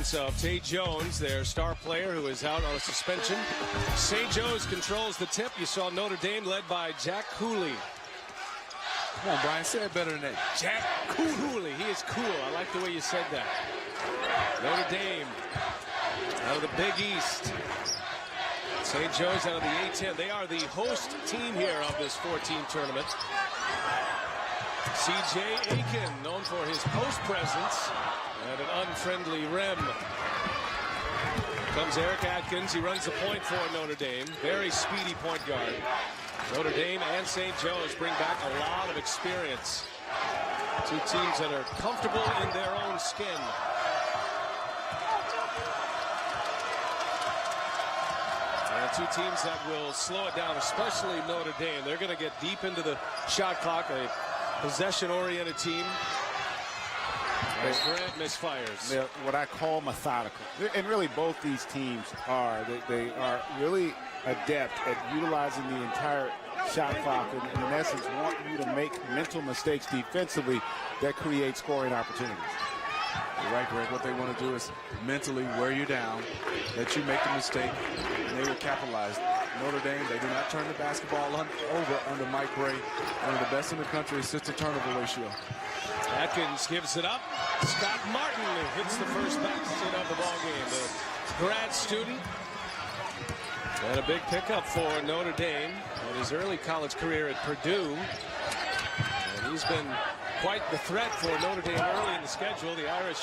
Of Tay Jones, their star player who is out on a suspension. St. Joe's controls the tip. You saw Notre Dame led by Jack Cooley. Come on, Brian, say it better than that. Jack Cooley. He is cool. I like the way you said that. Notre Dame out of the Big East. St. Joe's out of the A-10. They are the host team here of this 14 tournament. C.J. Aiken, known for his post presence and an unfriendly rim. Comes Eric Atkins. He runs the point for Notre Dame. Very speedy point guard. Notre Dame and St. Joe's bring back a lot of experience. Two teams that are comfortable in their own skin. And two teams that will slow it down, especially Notre Dame. They're going to get deep into the shot clock. A possession-oriented team. As Grant misfires. They're what I call methodical. And really both these teams are. They are really adept at utilizing the entire shot clock and in essence want you to make mental mistakes defensively that create scoring opportunities. You're right, Greg. What they want to do is mentally wear you down, let you make the mistake, and they will capitalize. Notre Dame, they do not turn the basketball over under Mike Brey. One of the best in the country assist to turnover ratio. Atkins gives it up. Scott Martin hits the first basket of the ball game. The grad student. And a big pickup for Notre Dame in his early college career at Purdue. And he's been quite the threat for Notre Dame early in the schedule. The Irish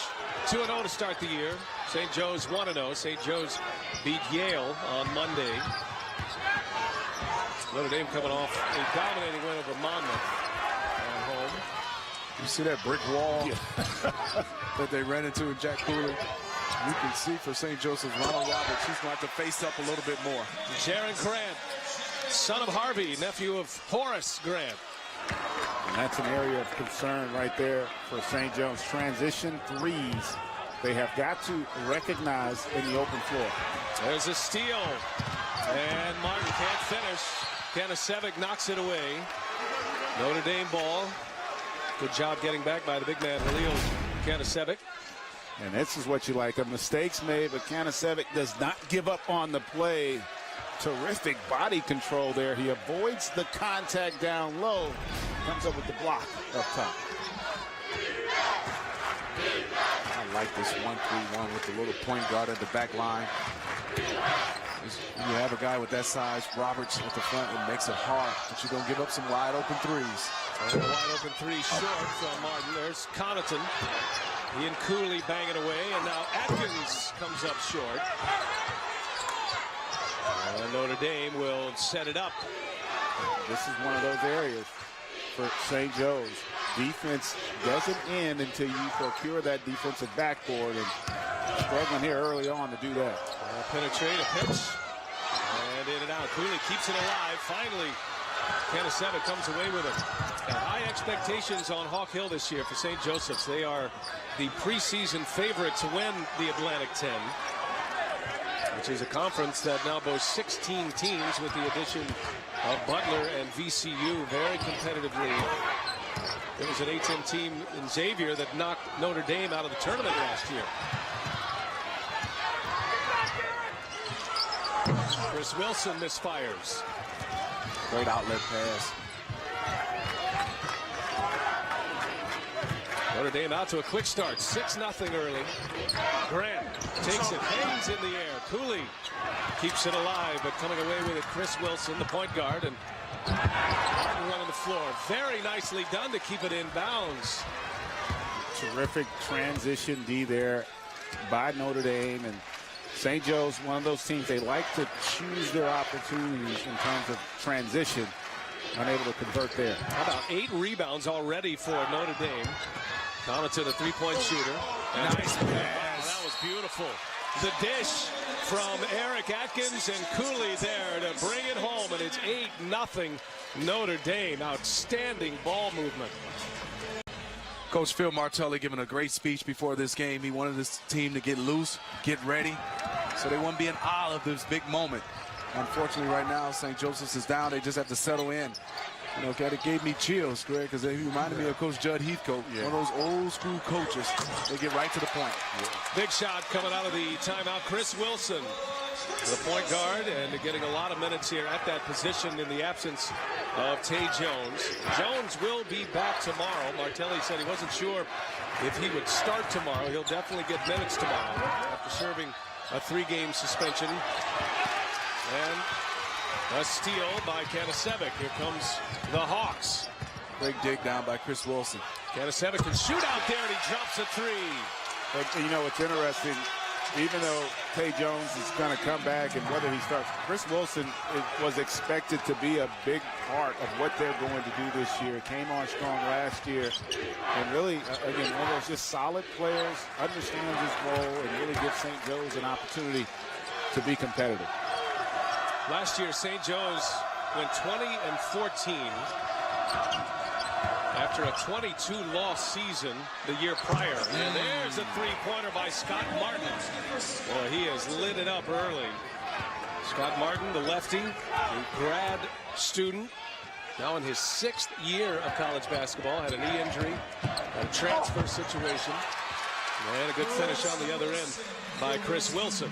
2-0 to start the year. St. Joe's 1-0. St. Joe's beat Yale on Monday. Notre Dame coming off a dominating win over Monmouth at home. You see that brick wall that they ran into with Jack Cooley? You can see for St. Joseph's Ronald Roberts, he's going to have to face up a little bit more. Jaron Grant, son of Harvey, nephew of Horace Grant. And that's an area of concern right there for St. Joe's. Transition threes. They have got to recognize in the open floor. There's a steal. And Martin can't finish. Kanasevic knocks it away. Notre Dame ball. Good job getting back by the big man, Halil Kanasevic. And this is what you like. A mistakes made, but Kanasevic does not give up on the play. Terrific body control there. He avoids the contact down low. Comes up with the block up top. I like this 1-3-1 with the little point guard at the back line. You have a guy with that size, Roberts at the front, it makes it hard, but you're going to give up some wide open threes. And a wide open three short from Martin. There's Connaughton. He and Cooley bang it away, and now Atkins comes up short. And Notre Dame will set it up. This is one of those areas for St. Joe's. Defense doesn't end until you procure that defensive backboard, and struggling here early on to do that. Penetrate a pitch, and in and out. Cooley keeps it alive. Finally, Kanasevic comes away with it. And high expectations on Hawk Hill this year for St. Joseph's. They are the preseason favorite to win the Atlantic 10, which is a conference that now boasts 16 teams with the addition of Butler and VCU. Very competitive league. There was an A-10 team in Xavier that knocked Notre Dame out of the tournament last year. Chris Wilson misfires. Great outlet pass. Notre Dame out to a quick start. 6-0 early. Grant takes it, hangs in the air. Cooley keeps it alive, but coming away with it, Chris Wilson, the point guard, and Martin running the floor. Very nicely done to keep it in bounds. Terrific transition D there by Notre Dame. And St. Joe's, one of those teams, they like to choose their opportunities in terms of transition. Unable to convert there. How about 8 rebounds already for Notre Dame? Connaughton, a three-point shooter. And nice pass. That was beautiful. The dish from Eric Atkins and Cooley there to bring it home, and it's 8-0 Notre Dame. Outstanding ball movement. Coach Phil Martelli giving a great speech before this game. He wanted this team to get loose, get ready, so they won't be in awe of this big moment. Unfortunately, right now, St. Joseph's is down. They just have to settle in. You know, it gave me chills, Greg, because he reminded me of Coach Judd Heathcote, one of those old school coaches. They get right to the point. Big shot coming out of the timeout. Chris Wilson, the point guard, and getting a lot of minutes here at that position in the absence of Tay Jones. Jones will be back tomorrow. Martelli said he wasn't sure if he would start tomorrow. He'll definitely get minutes tomorrow after serving a 3-game suspension. And a steal by Kanasevic. Here comes the Hawks. Great dig down by Chris Wilson. Kanasevic can shoot out there, and he drops a 3. But, you know, it's interesting. Even though Tay Jones is going to come back and whether he starts, Chris Wilson was expected to be a big part of what they're going to do this year. Came on strong last year and really, again, one of those just solid players, understands his role, and really gives St. Joe's an opportunity to be competitive. Last year, St. Joe's went 20-14 after a 22-loss season the year prior. And there's a 3-pointer by Scott Martin. Well, he has lit it up early. Scott Martin, the lefty, a grad student, now in his 6th year of college basketball, had a knee injury, a transfer situation, and a good finish on the other end by Chris Wilson.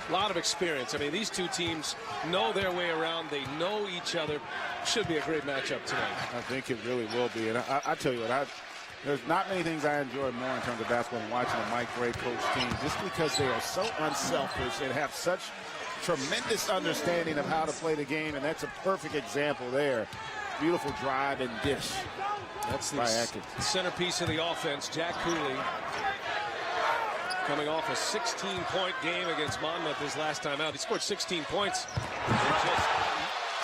A lot of experience. I mean, these two teams know their way around. They know each other. Should be a great matchup tonight. I think it really will be. And I tell you what, there's not many things I enjoy more in terms of basketball than watching a Mike Brey coach team, just because they are so unselfish and have such tremendous understanding of how to play the game. And that's a perfect example there. Beautiful drive and dish. That's the centerpiece of the offense, Jack Cooley. Coming off a 16-point game against Monmouth his last time out. He scored 16 points in just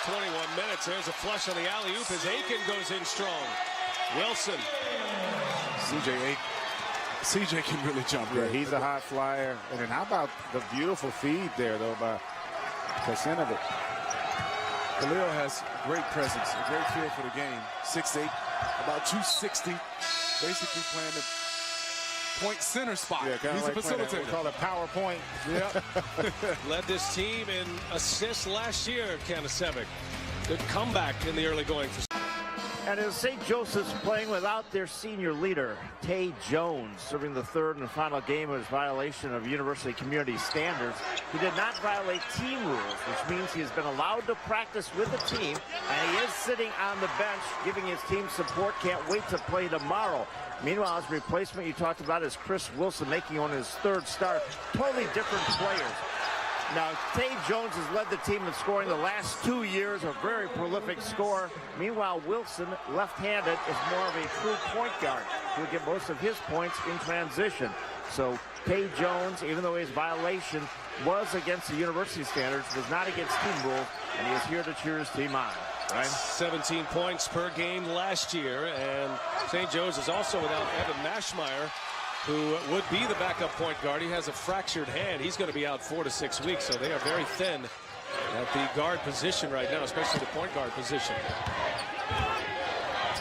21 minutes. There's a flush on the alley-oop as Aiken goes in strong. Wilson. CJ can really jump. Yeah, he's a high flyer. And then how about the beautiful feed there, though, by Kasinovic. Khalil has great presence, a great feel for the game. 6'8", about 260, basically playing the point center spot. Yeah, he's like a facilitator. We call it power point. Yeah. Led this team in assists last year, Kanasevic. Good comeback in the early going for. And as St. Joseph's playing without their senior leader, Tay Jones, serving the 3rd and final game of his violation of university community standards. He did not violate team rules, which means he has been allowed to practice with the team, and he is sitting on the bench, giving his team support. Can't wait to play tomorrow. Meanwhile, his replacement you talked about is Chris Wilson, making on his 3rd start. Totally different players. Now, Tay Jones has led the team in scoring the last 2 years, a very prolific scorer. Meanwhile, Wilson, left-handed, is more of a true point guard. He'll get most of his points in transition. So Tay Jones, even though his violation was against the university standards, was not against team rules, and he is here to cheer his team on. Right? 17 points per game last year, and St. Joe's is also without Evan Mashmeyer, who would be the backup point guard. He has a fractured hand. He's going to be out 4 to 6 weeks, so they are very thin at the guard position right now, especially the point guard position.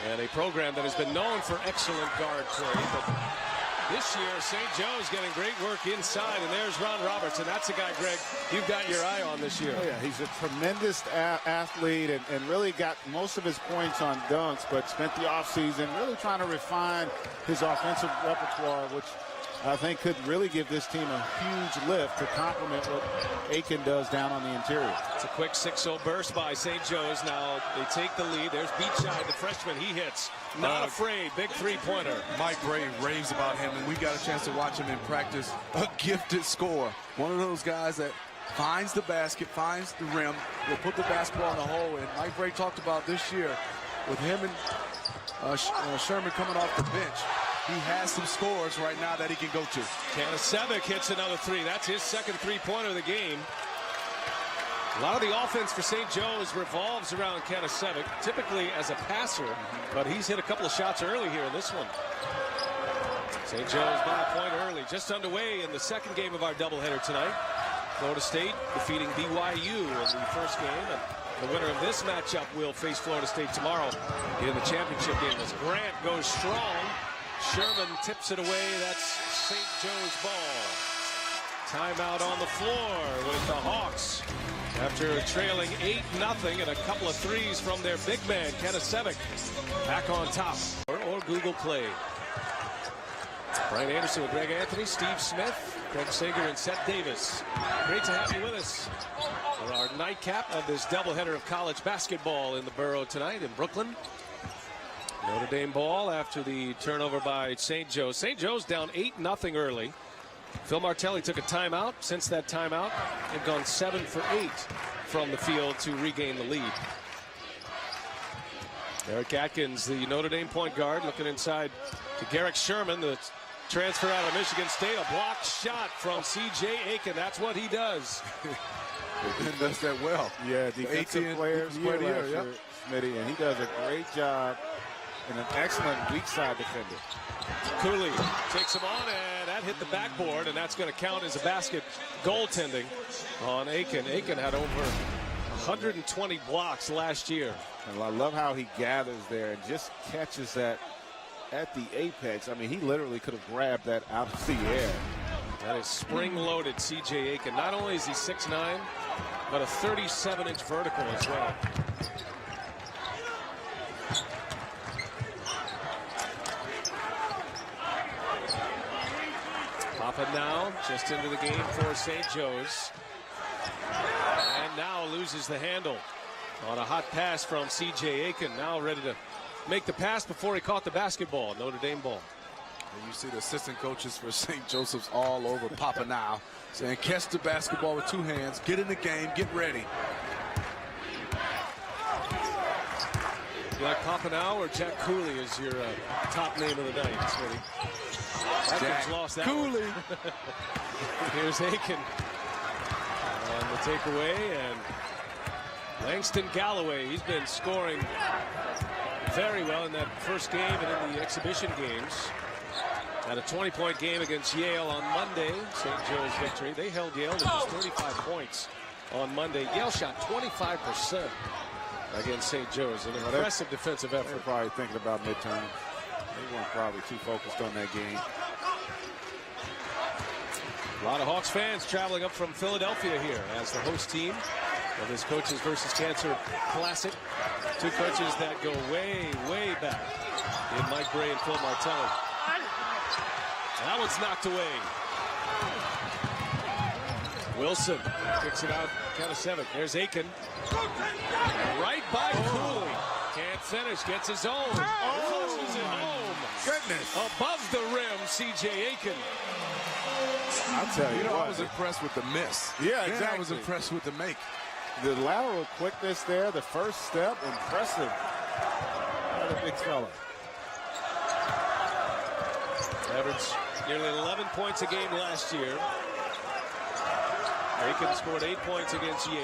And a program that has been known for excellent guard play, but this year, St. Joe's getting great work inside, and there's Ron Roberts, and that's a guy, Greg, you've got your eye on this year. Oh, yeah, he's a tremendous athlete and really got most of his points on dunks, but spent the offseason really trying to refine his offensive repertoire, which I think could really give this team a huge lift to complement what Aiken does down on the interior. It's a quick 6-0 burst by St. Joe's. Now they take the lead. There's Beachside, the freshman. He hits. Not afraid. Big 3-pointer. Mike Brey raves about him, and we got a chance to watch him in practice. A gifted scorer. One of those guys that finds the basket, finds the rim, will put the basketball in the hole. And Mike Brey talked about this year with him and Sherman coming off the bench. He has some scores right now that he can go to. Kanasevic hits another 3. That's his second 3-pointer of the game. A lot of the offense for St. Joe's revolves around Kanasevic, typically as a passer, but he's hit a couple of shots early here in this one. St. Joe's by a point early, just underway in the second game of our doubleheader tonight. Florida State defeating BYU in the first game, and the winner of this matchup will face Florida State tomorrow in the championship game. As Grant goes strong, Sherman tips it away. That's St. Joe's ball. Timeout on the floor with the Hawks. After trailing 8-0 and a couple of threes from their big man, Kanasevic, back on top. Or Google Play. Brian Anderson with Greg Anthony, Steve Smith, Craig Sager, and Seth Davis. Great to have you with us for our nightcap of this doubleheader of college basketball in the Borough tonight in Brooklyn. Notre Dame ball after the turnover by St. Joe. St. Joe's down 8-0 early. Phil Martelli took a timeout. Since that timeout, they've gone 7 for 8 from the field to regain the lead. Eric Atkins, the Notre Dame point guard, looking inside to Garrick Sherman, the transfer out of Michigan State. A blocked shot from C.J. Aiken. That's what he does. He does that well. Yeah, defensive player of the year, Smitty, and he does a great job and an excellent weak side defender. Cooley takes him on, and that hit the backboard, and that's going to count as a basket. Goaltending on Aiken. Aiken had over 120 blocks last year. And I love how he gathers there and just catches that at the apex. I mean, he literally could have grabbed that out of the air. That is spring-loaded C.J. Aiken. Not only is he 6'9", but a 37-inch vertical as well. Papa now just into the game for St. Joe's. And now loses the handle on a hot pass from C.J. Aiken. Now ready to make the pass before he caught the basketball. Notre Dame ball. And you see the assistant coaches for St. Joseph's all over Papa now, saying catch the basketball with 2 hands, get in the game, get ready. You like Papa now or Jack Cooley is your top name of the night, Smitty? Atkins lost that Cooley. Here's Aiken on the takeaway, and Langston Galloway, he's been scoring very well in that first game and in the exhibition games. Had a 20-point game against Yale on Monday. St. Joe's victory. They held Yale to just 35 points on Monday. Yale shot 25% against St. Joe's. An impressive defensive effort. They're probably thinking about midterm. They weren't probably too focused on that game. A lot of Hawks fans traveling up from Philadelphia here as the host team of this Coaches versus Cancer Classic. 2 coaches that go way, way back in Mike Bray and Phil Martelli. That one's knocked away. Wilson kicks it out. Kanasevic. There's Aiken. Right by Cooley. Can't finish. Gets his own. Flushes it home. Goodness. Above the rim, C.J. Aiken. I'll tell you, I was impressed with the miss. Yeah, exactly. I was impressed with the make. The lateral quickness there, the first step, impressive. What a big fella. Averaged nearly 11 points a game last year. Aiken scored 8 points against Yale.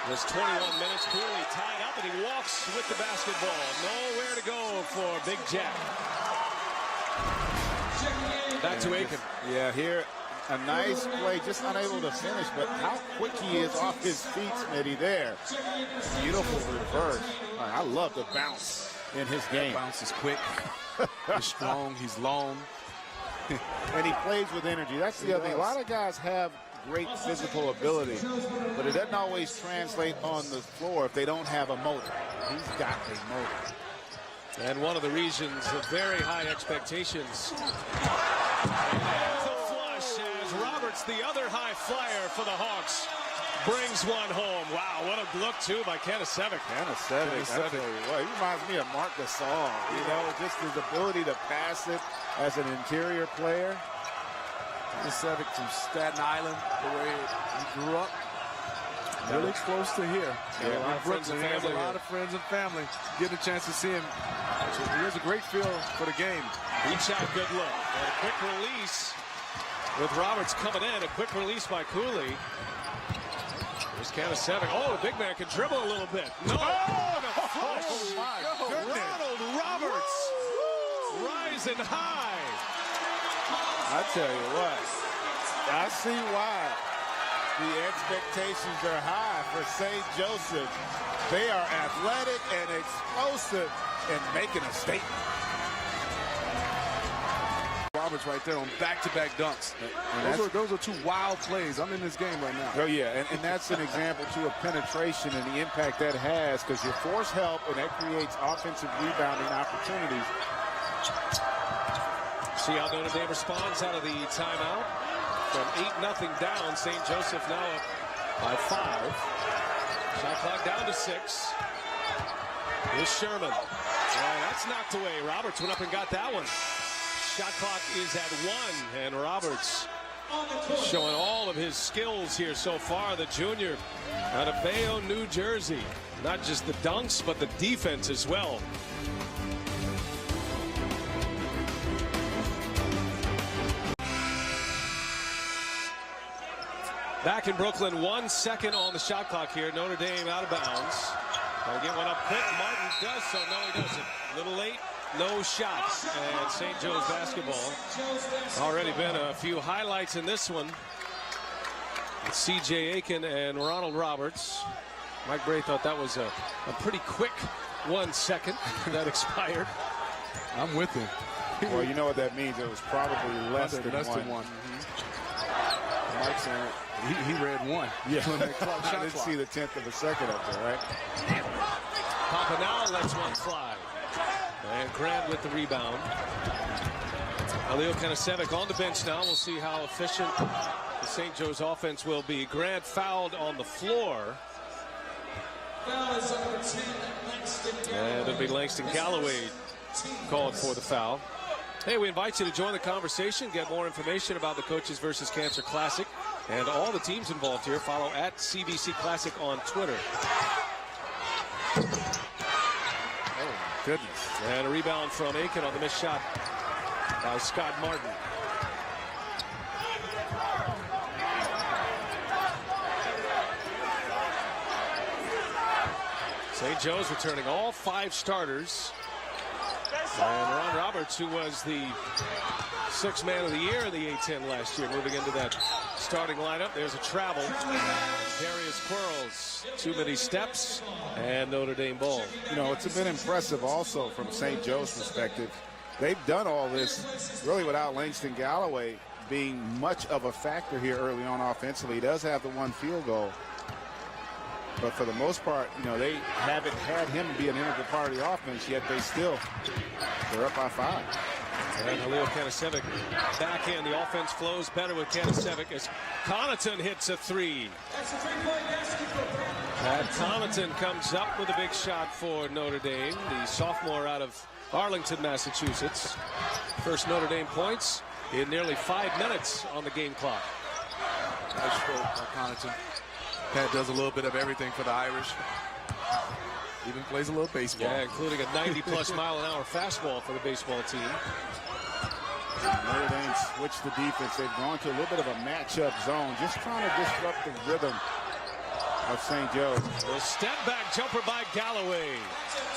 It was 21 minutes. Cooley tied up, and he walks with the basketball. Nowhere to go for Big Jack. Back to Aiken. Yeah, here, a nice play, just unable to finish, but how quick he is off his feet, Smitty, there. Beautiful reverse. I love the bounce in his game. Bounce is quick. He's strong. He's long. And he plays with energy. That's the other thing. A lot of guys have great physical ability, but it doesn't always translate on the floor if they don't have a motor. He's got a motor. And one of the regions of very high expectations. And there's a flush as Roberts, the other high flyer for the Hawks, brings one home. Wow, what a look, too, by Kanasevic. Kanasevic, I tell you what, he reminds me of Marc Gasol. You know, just his ability to pass it as an interior player. Kanasevic from Staten Island, the way he grew up. Really close to here. Yeah, a lot of friends and family. A lot of friends and family. Getting a chance to see him. He has a great feel for the game. Reach out, good look. And a quick release with Roberts coming in. A quick release by Cooley. There's Kanasevic. Oh, the big man can dribble a little bit. No! Oh my goodness. Ronald Roberts rising high. I tell you what, I see why the expectations are high for St. Joseph. They are athletic and explosive and making a statement. Roberts right there on back-to-back dunks. And those are two wild plays. I'm in this game right now. Oh, yeah, and that's an example, too, of penetration and the impact that has, because you force help, and that creates offensive rebounding opportunities. See how Notre Dame responds out of the timeout. From 8-0 down, St. Joseph now up by 5. Shot clock down to 6. Here's Sherman. And that's knocked away. Roberts went up and got that one. Shot clock is at 1, and Roberts showing all of his skills here so far. The junior out of Bayonne, New Jersey. Not just the dunks, but the defense as well. Back in Brooklyn, 1 second on the shot clock here. Notre Dame out of bounds. Gonna get one up quick. Martin does so. No, he doesn't. A little late. No shots. And St. Joe's basketball. Already been a few highlights in this one. C.J. Aiken and Ronald Roberts. Mike Bray thought that was a pretty quick 1 second that expired. I'm with him. Well, you know what that means. It was probably less than one. Mike saying he read 1. Yeah. I didn't see the 10th of a second up there, right? Papa now lets one fly. And Grant with the rebound. Aleo Kanasevic on the bench now. We'll see how efficient the St. Joe's offense will be. Grant fouled on the floor. And it'll be Langston Galloway called for the foul. Hey, we invite you to join the conversation, get more information about the Coaches vs. Cancer Classic and all the teams involved here. Follow at CVC Classic on Twitter. Oh, my goodness. And a rebound from Aiken on the missed shot by Scott Martin. St. Joe's returning all 5 starters. And Ron Roberts, who was the 6th man of the year in the A-10 last year, moving into that starting lineup. There's a travel. Darius Quirls, too many steps, and Notre Dame ball. You know, it's been impressive also from St. Joe's perspective. They've done all this really without Langston Galloway being much of a factor here early on offensively. He does have the 1 field goal. But for the most part, you know, they haven't had him be an integral part of the offense, yet they're up by 5. And Aleo Kanasevic back in. The offense flows better with Kanasevic as Connaughton hits a 3. Pat Connaughton comes up with a big shot for Notre Dame, the sophomore out of Arlington, Massachusetts. First Notre Dame points in nearly 5 minutes on the game clock. Nice stroke by Connaughton. Pat does a little bit of everything for the Irish. Even plays a little baseball. Yeah, including a 90-plus mile-an-hour fastball for the baseball team. Notre Dame switched the defense. They've gone to a little bit of a matchup zone, just trying to disrupt the rhythm of St. Joe's. A step-back jumper by Galloway.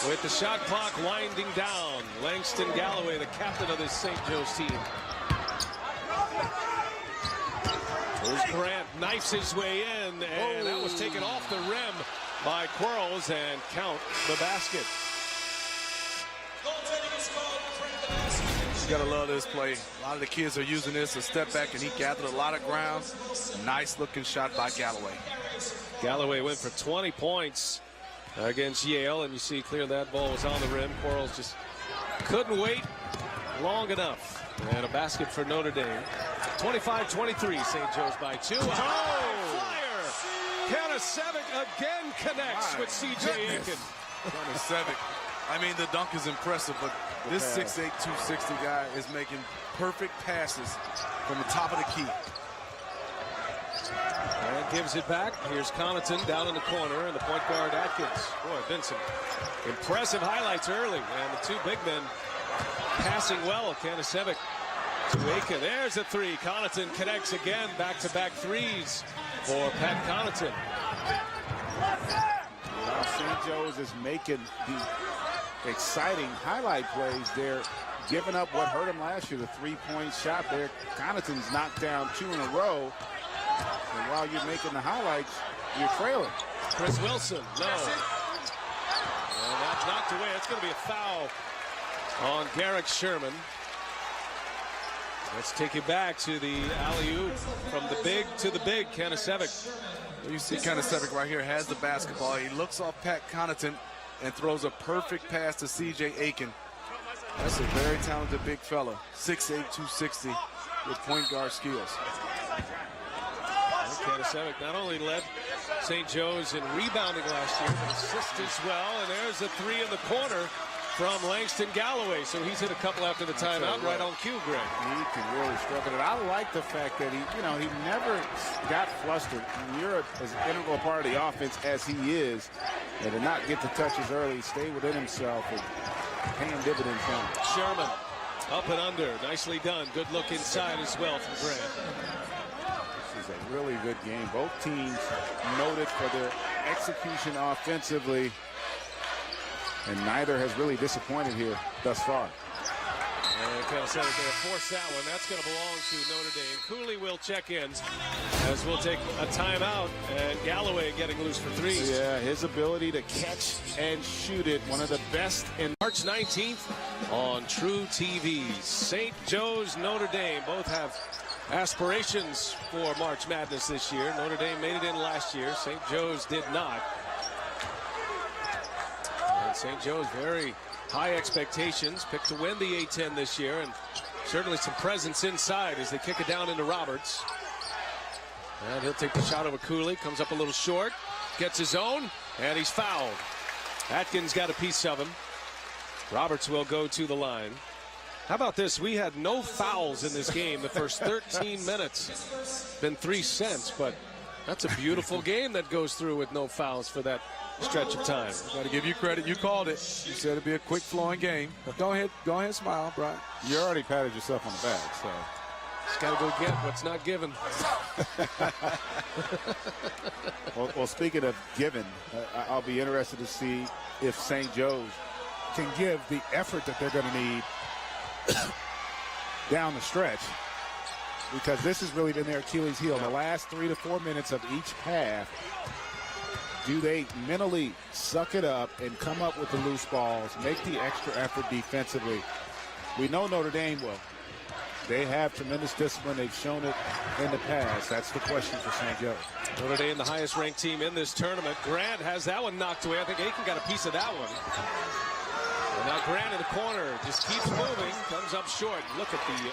With the shot clock winding down, Langston Galloway, the captain of this St. Joe's team. Here's Grant, knifes his way in, and that was taken off the rim by Quirls, and count the basket. You gotta love this play. A lot of the kids are using this, a step back, and he gathered a lot of ground. Nice looking shot by Galloway. Galloway went for 20 points against Yale, and you see clear that ball was on the rim. Quirls just couldn't wait long enough. And a basket for Notre Dame. 25-23, St. Joe's by 2. Oh, flyer! Kanasevic again connects with C.J. Aiken. Kanasevic. I mean, the dunk is impressive, but this 6'8", 260 guy is making perfect passes from the top of the key. And gives it back. Here's Connaughton down in the corner, and the point guard Atkins. Boy, been some impressive highlights early, and the 2 big men passing well. Kanasevic to Aiken. There's a 3. Connaughton connects again. Back-to-back 3s for Pat Connaughton. Now St. Joe's is making the exciting highlight plays. They're giving up what hurt them last year, the 3-point shot there. Connaughton's knocked down 2 in a row. And while you're making the highlights, you're trailing. Chris Wilson, no. And that's knocked away. It's going to be a foul on Garrick Sherman. Let's take you back to the alley-oop from the big to the big. Kanasevic. You see Kanasevic right here has the basketball. He looks off Pat Connaughton and throws a perfect pass to C.J. Aiken. That's a very talented big fella, 6'8", 260, with point guard skills. Kanasevic not only led St. Joe's in rebounding last year, but assists as well. And there's a three in the corner from Langston Galloway. So he's hit a couple after the timeout, right on cue, Greg. He can really struggle. And I like the fact that he never got flustered. When you're as integral part of the offense as he is, and to not get the touches early, stay within himself, and paying dividends down. Sherman up and under, nicely done. Good look inside as well from Grant. This is a really good game. Both teams noted for their execution offensively, and neither has really disappointed here thus far. And Kanasevic there forced that one. That's going to belong to Notre Dame. Cooley will check in as we'll take a timeout, and Galloway getting loose for threes. Yeah, his ability to catch and shoot it, one of the best in March 19th on True TV. St. Joe's, Notre Dame both have aspirations for March Madness this year. Notre Dame made it in last year. St. Joe's did not. And St. Joe's very high expectations, picked to win the A-10 this year, and certainly some presence inside as they kick it down into Roberts. And he'll take the shot over Cooley, comes up a little short, gets his own, and he's fouled. Atkins got a piece of him. Roberts will go to the line. How about this? We had no fouls in this game the first 13 minutes. Been 3 cents, but that's a beautiful game that goes through with no fouls for that stretch of time. Got to give you credit. You called it. You said it'd be a quick flowing game. Go ahead, smile, Brian. You already patted yourself on the back, so just got to go get what's not given. well, speaking of given, I'll be interested to see if St. Joe's can give the effort that they're going to need down the stretch, because this has really been their Achilles heel. The last 3 to 4 minutes of each half, do they mentally suck it up and come up with the loose balls, make the extra effort defensively? We know Notre Dame will. They have tremendous discipline. They've shown it in the past. That's the question for St. Joe. Notre Dame, the highest ranked team in this tournament. Grant has that one knocked away. I think Aiken got a piece of that one. And now Grant in the corner just keeps moving, comes up short. Look at the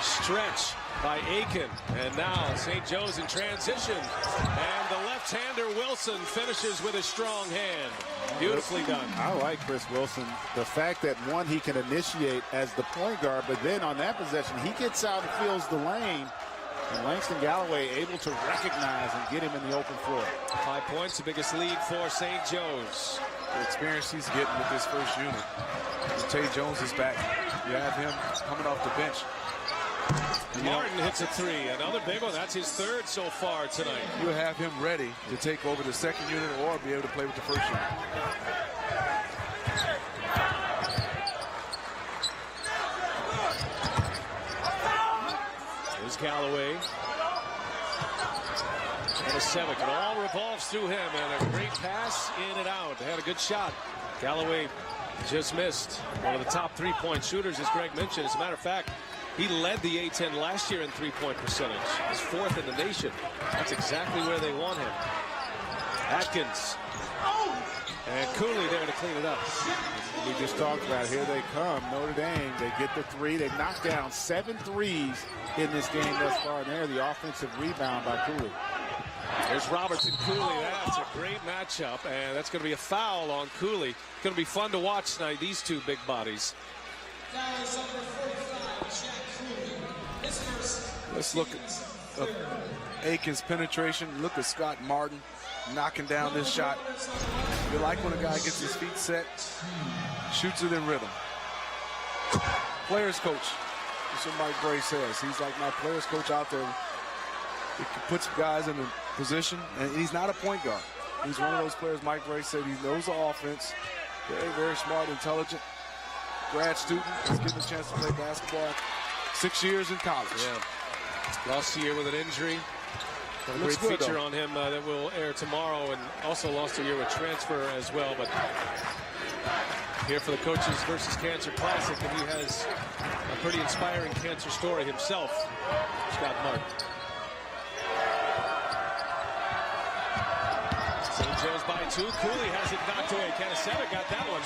stretch by Aiken. And now St. Joe's in transition. And the left-hander Wilson finishes with a strong hand. Beautifully done. I like Chris Wilson. The fact that, one, he can initiate as the point guard, but then on that possession, he gets out and fills the lane. And Langston Galloway able to recognize and get him in the open floor. 5 points, the biggest lead for St. Joe's. The experience he's getting with this first unit. Tay Jones is back. You have him coming off the bench. Martin hits a three. Another big one. That's his third so far tonight. You have him ready to take over the second unit or be able to play with the first unit. Here's Galloway. Kanasevic. It all revolves through him, and a great pass in and out. They had a good shot. Galloway just missed. One of the top three-point shooters, as Greg mentioned. As a matter of fact, he led the A-10 last year in three-point percentage. He's fourth in the nation. That's exactly where they want him. Atkins. And Cooley there to clean it up. We just talked about, here they come. Notre Dame, they get the three. They knocked down 7 threes in this game thus far. And there, the offensive rebound by Cooley. There's Roberts and Cooley. That's a great matchup, and that's going to be a foul on Cooley. It's going to be fun to watch tonight, these two big bodies. Let's look at Aiken's penetration. Look at Scott Martin knocking down this shot. You like when a guy gets his feet set, shoots it in rhythm. Players coach. That's what Mike Bray says. He's like my players coach out there. He puts guys in a position, and he's not a point guard. He's one of those players, Mike Bray said, he knows the offense. Very, very smart, intelligent. Grad student. He's getting a chance to play basketball. 6 years in college. Yeah. Lost a year with an injury. A great feature on him that will air tomorrow, and also lost a year with transfer as well. But here for the Coaches versus Cancer Classic, and he has A pretty inspiring cancer story himself, Scott Martin. St. Joe's by 2. Cooley has it knocked away. Kanasevic got that one.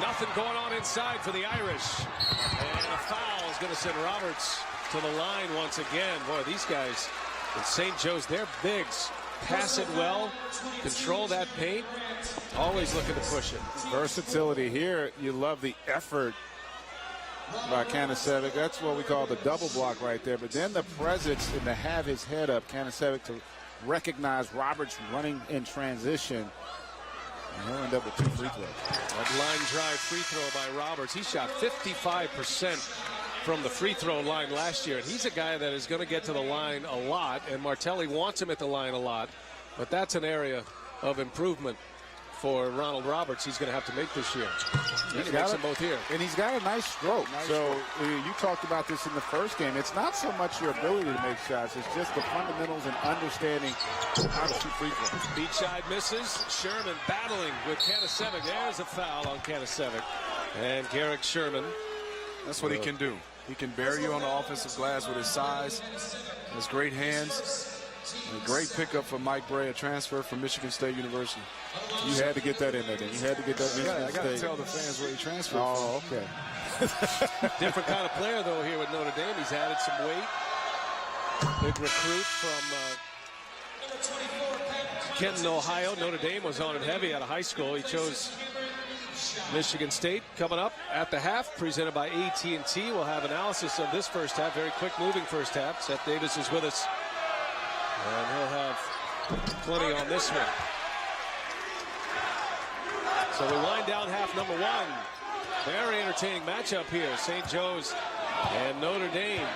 Nothing going on inside for the Irish. And a foul is going to send Roberts to the line once again. Boy, these guys in St. Joe's, they're bigs. Pass it well, control that paint, always looking to push it. Versatility here. You love the effort by Kanasevic. That's what we call the double block right there. But then the presence and to have his head up, Kanasevic to recognize Roberts running in transition. And he'll end up with 2 free throws. That line drive free throw by Roberts. He shot 55% from the free throw line last year. And he's a guy that is going to get to the line a lot. And Martelli wants him at the line a lot. But that's an area of improvement for Ronald Roberts he's going to have to make this year. He makes them both here. And he's got a nice stroke. You talked about this in the first game. It's not so much your ability to make shots. It's just the fundamentals and understanding how to shoot free throws. Beach side misses. Sherman battling with Kanasevic. There's a foul on Kanasevic. And Garrick Sherman. That's what he can do. He can bury you on the offensive glass with his size, his great hands. And a great pickup for Mike Bray, a transfer from Michigan State University. You had to get that in there, then. You had to get that in there. I got to tell the fans where he transferred from. Oh, okay. Different kind of player, though, here with Notre Dame. He's added some weight. Big recruit from Kenton, Ohio. Notre Dame was on it heavy out of high school. He chose Michigan State. Coming up at the half, presented by AT&T. We'll have analysis of this first half. Very quick moving first half. Seth Davis is with us. And he'll have plenty on this one. So we wind down half number 1. Very entertaining matchup here. St. Joe's and Notre Dame.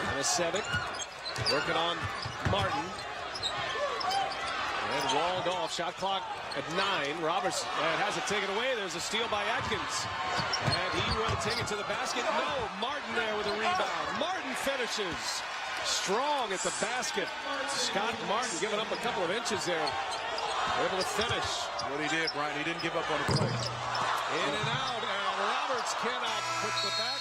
Kanasevic working on Martin. And walled off. Shot clock at 9. Roberts has it taken away. There's a steal by Atkins. And he will take it to the basket. No, Martin there with a rebound. Martin finishes strong at the basket. Scott Martin giving up a couple of inches there. Able to finish. What he did, Brian, he didn't give up on the play. In and out, and Roberts cannot put the back.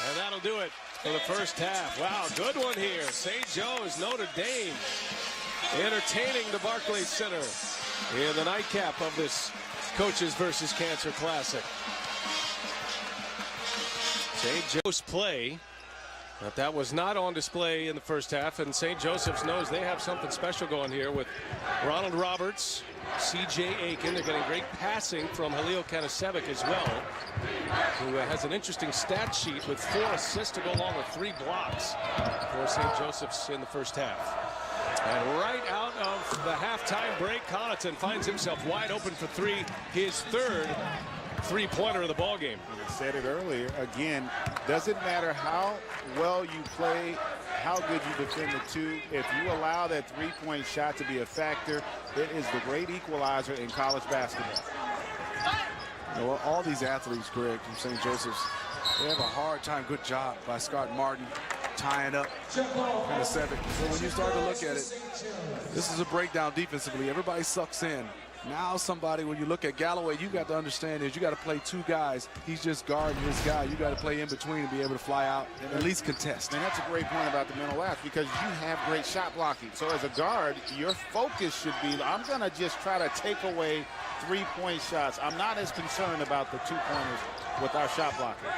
And that'll do it for the first half. Wow, good one here. St. Joe's, Notre Dame. Entertaining the Barclays Center in the nightcap of this Coaches versus Cancer Classic. St. Joe's play, but that was not on display in the first half, and St. Joseph's knows they have something special going here with Ronald Roberts, C.J. Aiken. They're getting great passing from Halil Kanasevic as well, who has an interesting stat sheet with 4 assists to go along with 3 blocks for St. Joseph's in the first half. And right out of the halftime break, Connaughton finds himself wide open for 3, his 3rd three-pointer of the ball game. I said it earlier. Again, doesn't matter how well you play, how good you defend the 2. If you allow that 3-point shot to be a factor, it is the great equalizer in college basketball. You know, all these athletes, Greg, from St. Joseph's, they have a hard time. Good job by Scott Martin tying up Kanasevic. So when you start to look at it, this is a breakdown defensively. Everybody sucks in. Now somebody, when you look at Galloway, you got to understand is you got to play 2 guys. He's just guarding his guy. You got to play in between and be able to fly out and at least contest. And that's a great point about the mental lapse, because you have great shot blocking. So as a guard, your focus should be, I'm going to just try to take away 3-point shots. I'm not as concerned about the 2-pointers with our shot blocking.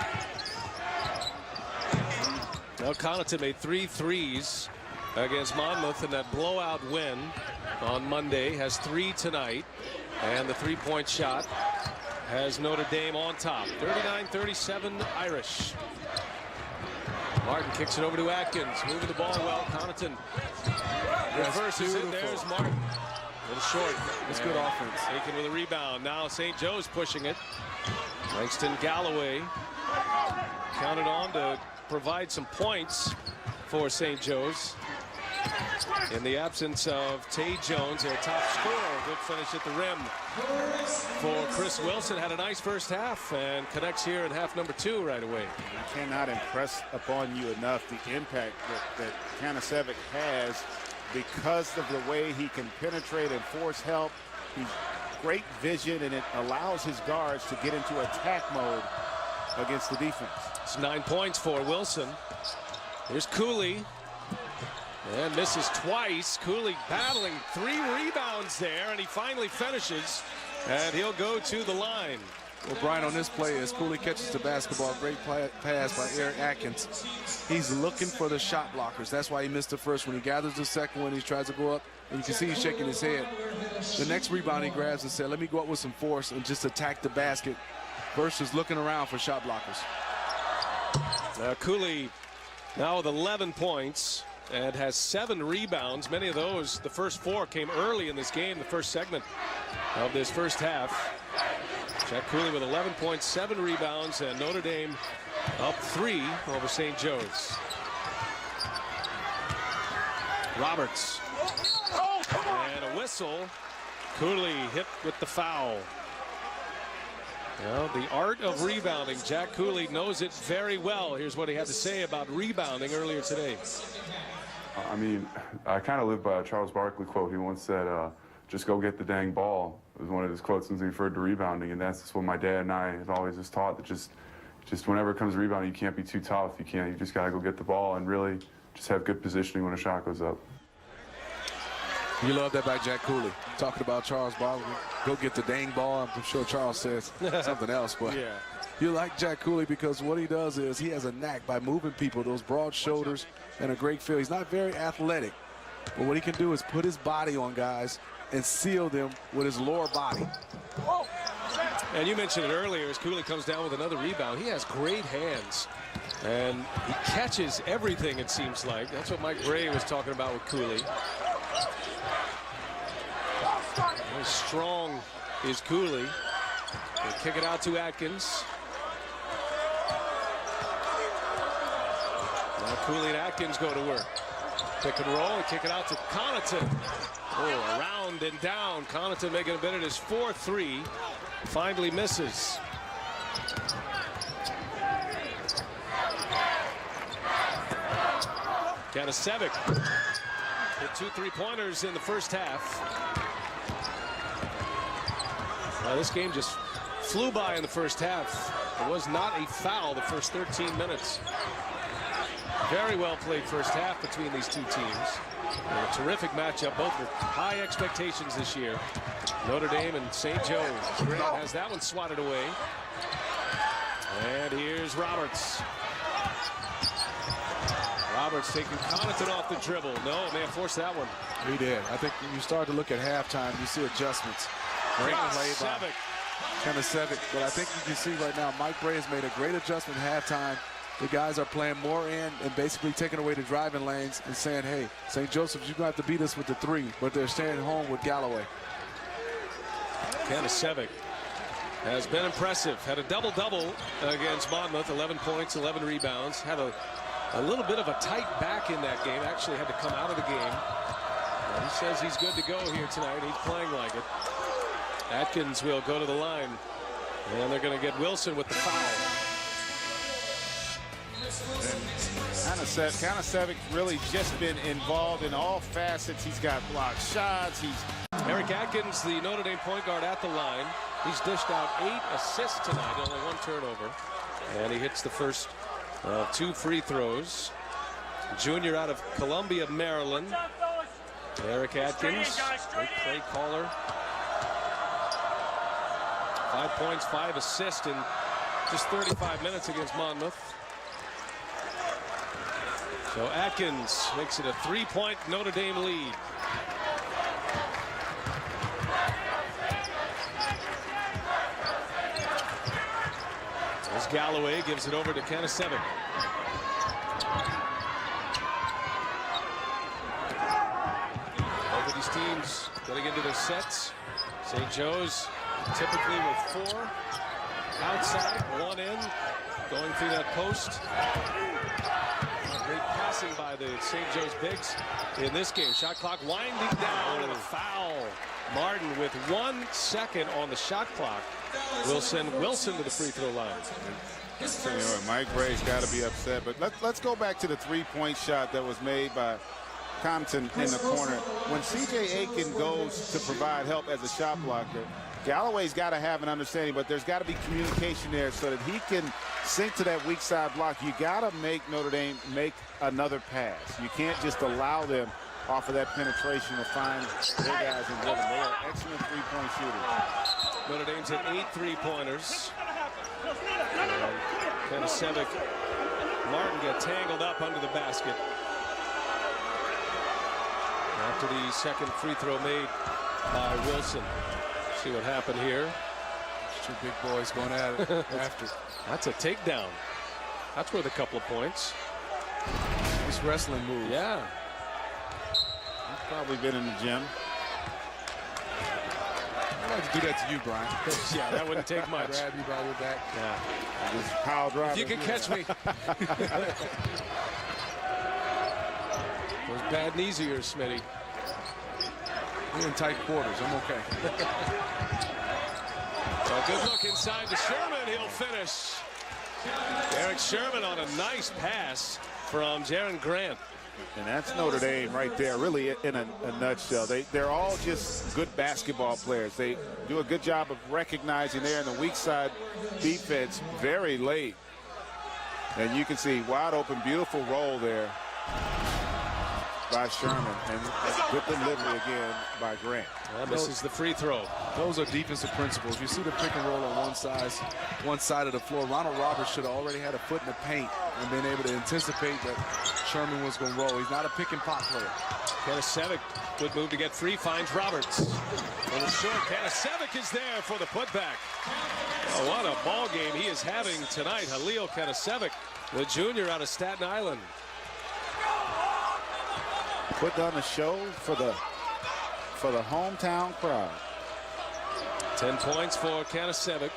Well, Connaughton made 3 threes against Monmouth in that blowout win on Monday. Has 3 tonight. And the 3-point shot has Notre Dame on top. 39-37 Irish. Martin kicks it over to Atkins. Moving the ball well. Connaughton reverses it. There's Martin. A little short. It's good offense. Aiken with a rebound. Now St. Joe's pushing it. Langston Galloway counted on to provide some points for St. Joe's. In the absence of Tay Jones, their top scorer, good finish at the rim for Chris Wilson. Had a nice first half and connects here in half number 2 right away. I cannot impress upon you enough the impact that Kanasevic has because of the way he can penetrate and force help. He's great vision, and it allows his guards to get into attack mode against the defense. It's 9 points for Wilson. Here's Cooley. And misses twice. Cooley battling 3 rebounds there, and he finally finishes. And he'll go to the line. Well, Brian, on this play, as Cooley catches the basketball, great pass by Eric Atkins. He's looking for the shot blockers. That's why he missed the first one. He gathers the second one. He tries to go up, and you can see he's shaking his head. The next rebound he grabs and said, let me go up with some force and just attack the basket versus looking around for shot blockers. Cooley now with 11 points and has 7 rebounds. Many of those, the first 4, came early in this game, the first segment of this first half. Jack Cooley with 11 points, 7 rebounds, and Notre Dame up 3 over St. Joe's. Roberts. And a whistle. Cooley hit with the foul. Well, the art of rebounding. Jack Cooley knows it very well. Here's what he had to say about rebounding earlier today. I mean, I kind of live by a Charles Barkley quote. He once said, just go get the dang ball. It was one of his quotes since he referred to rebounding, and that's just what my dad and I have always just taught, that just whenever it comes to rebounding, you can't be too tough. You just got to go get the ball and really just have good positioning when a shot goes up. You love that by Jack Cooley. Talking about Charles Barkley. Go get the dang ball. I'm sure Charles says something else, but yeah. You like Jack Cooley because what he does is he has a knack by moving people, those broad shoulders and a great feel. He's not very athletic, but what he can do is put his body on guys and seal them with his lower body. And you mentioned it earlier, as Cooley comes down with another rebound. He has great hands, and he catches everything, it seems like. That's what Mike Bray was talking about with Cooley. Very strong is Cooley. They kick it out to Atkins. Now Cooley and Atkins go to work. Pick and roll and kick it out to Connaughton. Oh, around and down. Connaughton making a bid at his 4-3. Finally misses. Kanasevic hit 2 3-pointers in the first half. This game just flew by in the first half. It was not a foul the first 13 minutes. Very well played first half between these two teams. And a terrific matchup, both with high expectations this year. Notre Dame and St. Joe's. Grant has that one swatted away. And here's Roberts. Roberts taking Connaughton off the dribble. No, may have forced that one. He did. I think when you start to look at halftime, you see adjustments. Great play by Kanasevic. But I think you can see right now, Mike Bray has made a great adjustment at halftime. The guys are playing more in and basically taking away the driving lanes and saying, hey, St. Joseph's, you're going to have to beat us with the 3, but they're staying home with Galloway. Kanasevic has been impressive. Had a double-double against Monmouth, 11 points, 11 rebounds. Had a little bit of a tight back in that game. Actually had to come out of the game. And he says he's good to go here tonight. He's playing like it. Atkins will go to the line. And they're going to get Wilson with the foul. Kanasevic really just been involved in all facets. He's got blocked shots. Eric Atkins, the Notre Dame point guard, at the line. He's dished out 8 assists tonight, only 1 turnover. And he hits the first 2 free throws. Junior out of Columbia, Maryland. Eric Atkins, great play caller. 5 points, 5 assists in just 35 minutes against Monmouth. So Atkins makes it a 3-point Notre Dame lead. As Galloway gives it over to Kanasevic. Both of these teams getting into their sets. St. Joe's typically with 4 outside, 1 in, going through that post. Great passing by the St. Joe's Bigs in this game. Shot clock winding down and a foul. Martin with 1 second on the shot clock will send Wilson to the free throw line. Mike Bray's got to be upset. But let's go back to the three-point shot that was made by Compton in the corner. When C.J. Aiken goes to provide help as a shot blocker, Galloway's got to have an understanding, but there's got to be communication there so that he can sink to that weak side block. You got to make Notre Dame make another pass. You can't just allow them off of that penetration to find their guys in rhythm. They are excellent three-point shooters. Notre Dame's at 8 3-pointers. Kanasevic, Martin got tangled up under the basket. After the second free throw made by Wilson. See what happened here. Two big boys going at it after. That's a takedown. That's worth a couple of points. Nice wrestling move. Yeah. He's probably been in the gym. I'd like to do that to you, Brian. Yeah, that wouldn't take much. Grab you by your back. Yeah. Just power driver. If you can catch me. Those bad knees of yours, Smitty. We're in tight quarters. I'm okay. A good look inside to Sherman. He'll finish. Eric Sherman on a nice pass from Jaron Grant. And that's Notre Dame right there, really in a nutshell. They're all just good basketball players. They do a good job of recognizing there in the weak side defense very late. And you can see wide open, beautiful roll there by Sherman, and good delivery again by Grant. That misses the free throw. Those are defensive principles. You see the pick and roll on one side of the floor. Ronald Roberts should have already had a foot in the paint and been able to anticipate that Sherman was going to roll. He's not a pick and pop player. Kanasevic, good move to get free, finds Roberts. For the short, Kanasevic is there for the putback. Oh, what a ball game he is having tonight. Halil Kanasevic, the junior out of Staten Island. Put on a show for the hometown crowd. 10 points for Kanasevic.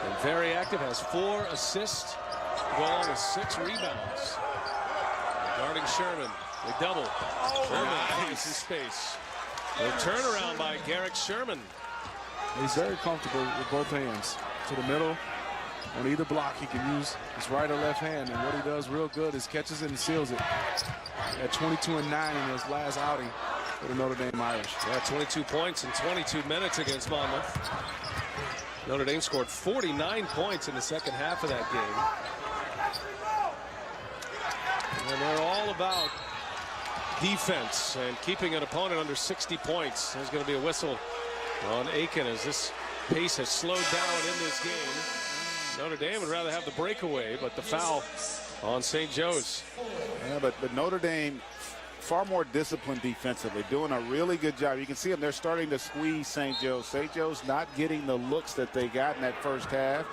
And very active, has 4 assists, along with 6 rebounds. Guarding Sherman, they double. Sherman finds his space. The turnaround by Garrick Sherman. He's very comfortable with both hands. To the middle, on either block, he can use his right or left hand. And what he does real good is catches it and seals it. At 22 and 9 in his last outing for the Notre Dame Irish. Yeah, 22 points in 22 minutes against Monmouth. Notre Dame scored 49 points in the second half of that game. And they're all about defense and keeping an opponent under 60 points. There's going to be a whistle on Aiken as this pace has slowed down in this game. Notre Dame would rather have the breakaway, but the foul on St. Joe's. Yeah, but Notre Dame far more disciplined defensively, doing a really good job. You can see them, they're starting to squeeze St. Joe's. St. Joe's not getting the looks that they got in that first half,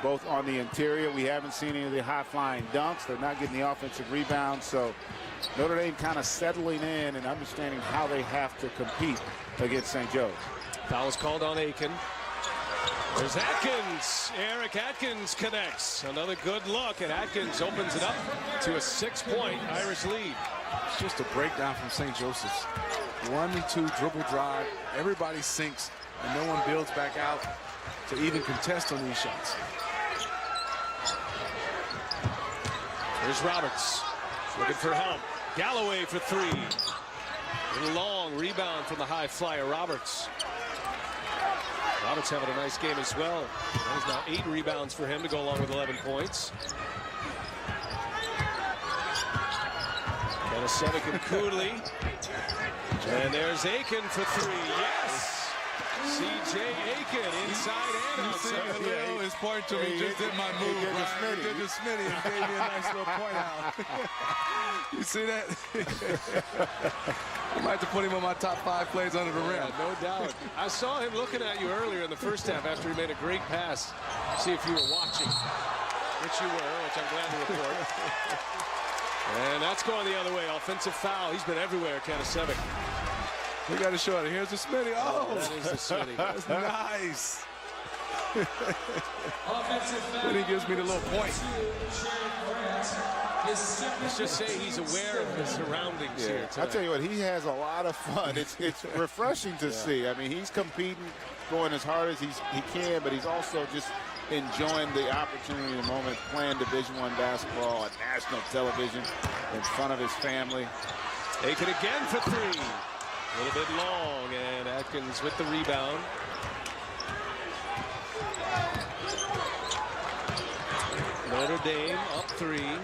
both on the interior. We haven't seen any of the high-flying dunks. They're not getting the offensive rebounds. So Notre Dame kind of settling in and understanding how they have to compete against St. Joe's. Foul is called on Aiken. There's Atkins. Eric Atkins connects. Another good look, and Atkins opens it up to a 6-point Irish lead. It's just a breakdown from St. Joseph's. 1 and 2 dribble drive. Everybody sinks, and no one builds back out to even contest on these shots. Here's Roberts looking for help. Galloway for 3. A long rebound from the high flyer Roberts. Roberts having a nice game as well. There's now 8 rebounds for him to go along with 11 points. Kanasevic and Cooley. And there's Aiken for 3. Yes! C.J. Aiken inside and outside. Leo is pointing to me, just did my move. He did the Smitty and gave me a nice little point out. You see that? I might have to put him on my top 5 plays under the rim. Yeah, no doubt. I saw him looking at you earlier in the first half after he made a great pass. See if you were watching, which you were, which I'm glad to report. And that's going the other way. Offensive foul. He's been everywhere, Kanasevic. We got to show it. Here's the Smitty. Oh, that is the Smitty. That's nice. Then he gives me the little point. Let's just say he's aware of the surroundings here I tonight. tell you what, he has a lot of fun. It's refreshing to see. I mean, he's competing, going as hard as he can, but he's also just enjoying the opportunity, the moment, playing Division I basketball on national television in front of his family. Aiken again for three. A little bit long, and Atkins with the rebound. Notre Dame up three.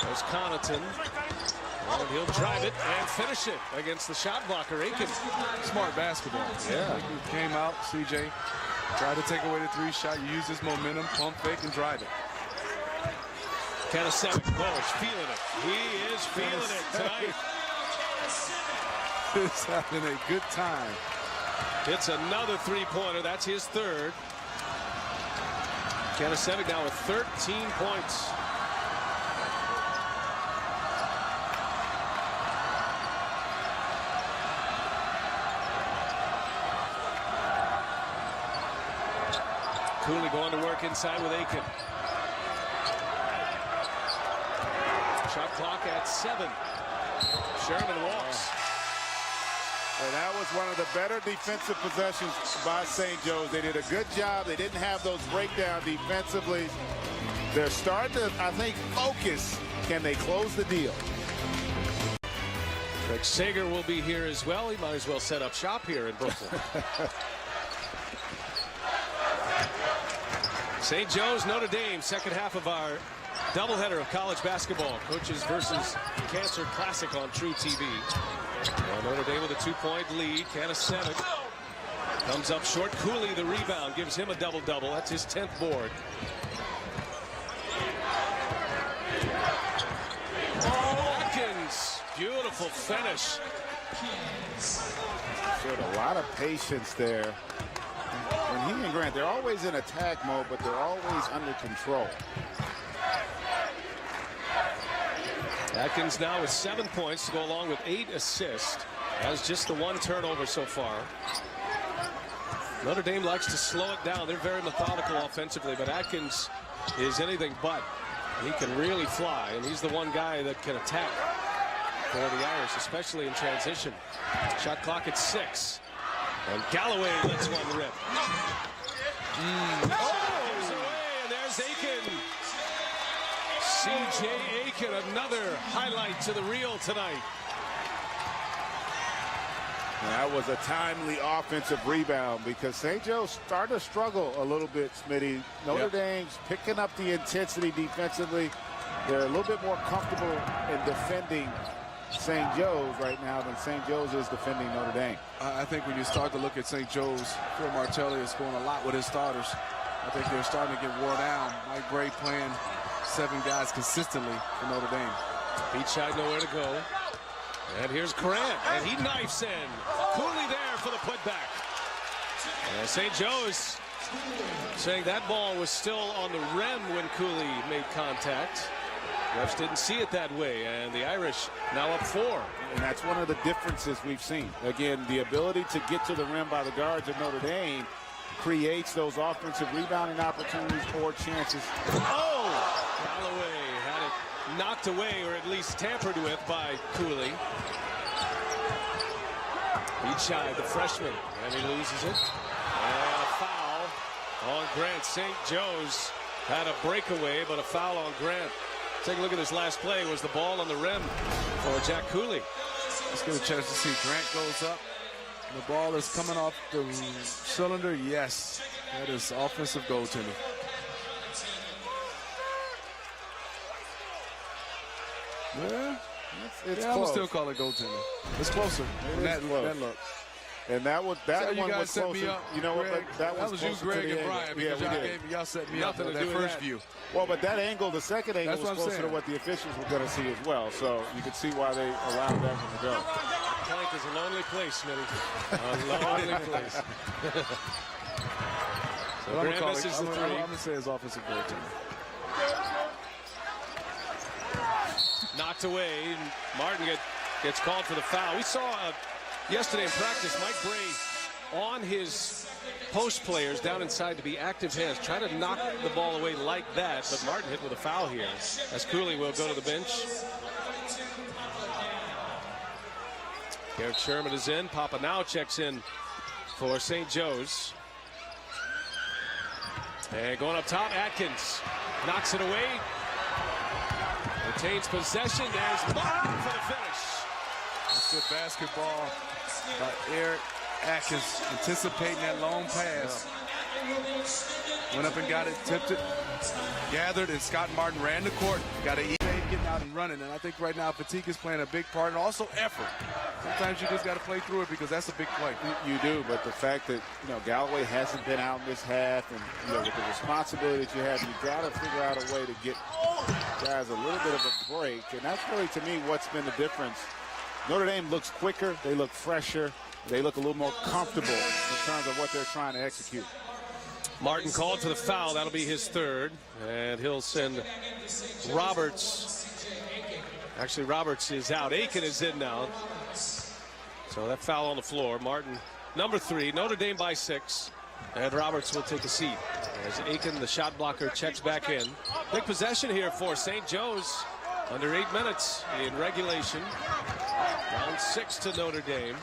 There's Connaughton. And he'll drive it and finish it against the shot blocker, Aiken. Smart basketball. Yeah. Aiken came out, CJ, tried to take away the three shot. You use his momentum, pump fake, and drive it. Kanasevic, is feeling it. He is feeling it tonight. He's having a good time. It's another three-pointer. That's his third. Kanasevic now with 13 points. Cooley going to work inside with Aiken. Shot clock at 7. Sherman walks. And that was one of the better defensive possessions by St. Joe's. They did a good job. They didn't have those breakdowns defensively. They're starting to, I think, focus. Can they close the deal? Greg Sager will be here as well. He might as well set up shop here in Brooklyn. St. Joe's, Notre Dame, second half of our doubleheader of college basketball. Coaches versus Cancer Classic on True TV. Notre Dame with a 2-point lead. Kanasevic comes up short. Cooley, the rebound, gives him a double-double. That's his 10th board. Atkins, beautiful finish. Showed a lot of patience there. And he and Grant, they're always in attack mode, but they're always under control. Atkins now with 7 points to go along with 8 assists. Has just the 1 turnover so far. Notre Dame likes to slow it down. They're very methodical offensively, but Atkins is anything but. He can really fly, and he's the one guy that can attack for the Irish, especially in transition. Shot clock at 6. And Galloway lets one rip. Gives away, and there's Aiken. C.J. Aiken, another highlight to the reel tonight. And that was a timely offensive rebound because St. Joe's started to struggle a little bit, Smitty. Notre Dame's picking up the intensity defensively. They're a little bit more comfortable in defending St. Joe's right now than St. Joe's is defending Notre Dame. I think when you start to look at St. Joe's, Phil Martelli is going a lot with his starters. I think they're starting to get wore down. Mike Gray playing 7 guys consistently for Notre Dame. Beachside nowhere to go. And here's Grant, and he knifes in. Cooley there for the putback. St. Joe's saying that ball was still on the rim when Cooley made contact. Refs didn't see it that way, and the Irish now up 4. And that's one of the differences we've seen. Again, the ability to get to the rim by the guards of Notre Dame creates those offensive rebounding opportunities or chances. Oh! Galloway had it knocked away, or at least tampered with, by Cooley. Beachside, the freshman, and he loses it. And a foul on Grant. St. Joe's had a breakaway, but a foul on Grant. Take a look at this last play. Was the ball on the rim for Jack Cooley. Let's get a chance to see. Grant goes up. The ball is coming off the cylinder. Yes, that is offensive goaltending. Yeah, It's I would close. still call it goaltending. It's closer. It is close. That look. And that one was set me closer. up. You know what? Greg, That was you, closer to Greg, the and angle. Brian, because y'all set me Nothing up to on do that with first that. view. Well, but that angle, the second angle, That's was what I'm closer to saying. what the officials were going to see as well. So you could see why they allowed that one to go. Plank is a lonely place, Smitty. A lonely place. So I'm Grant misses the 3. I'm going to say it's offensive goaltending. Knocked away, and Martin gets called for the foul. We saw yesterday in practice Mike Bray on his post players down inside to be active hands. Try to knock the ball away like that, but Martin hit with a foul here as Cooley will go to the bench. Garrett Sherman is in. Papa now checks in for St. Joe's. And going up top, Atkins knocks it away. Retains possession. There's Martin for the finish. That's good basketball by Eric Atkins, anticipating that long pass. Went up and got it, tipped it, gathered, and Scott Martin ran the court. Got to getting out and running, and I think right now fatigue is playing a big part, and also effort. Sometimes you just got to play through it because that's a big play. You do, but the fact that Galloway hasn't been out in this half, and with the responsibility that you have, you got to figure out a way to get guys a little bit of a break, and that's really to me what's been the difference. Notre Dame looks quicker, they look fresher, they look a little more comfortable in terms of what they're trying to execute. Martin called for the foul. That'll be his third, and he'll send Roberts. Actually, Roberts is out. Aiken is in now. So that foul on the floor. Martin, number 3. Notre Dame by 6. And Roberts will take a seat as Aiken, the shot blocker, checks back in. Big possession here for St. Joe's. Under 8 minutes in regulation. Down 6 to Notre Dame.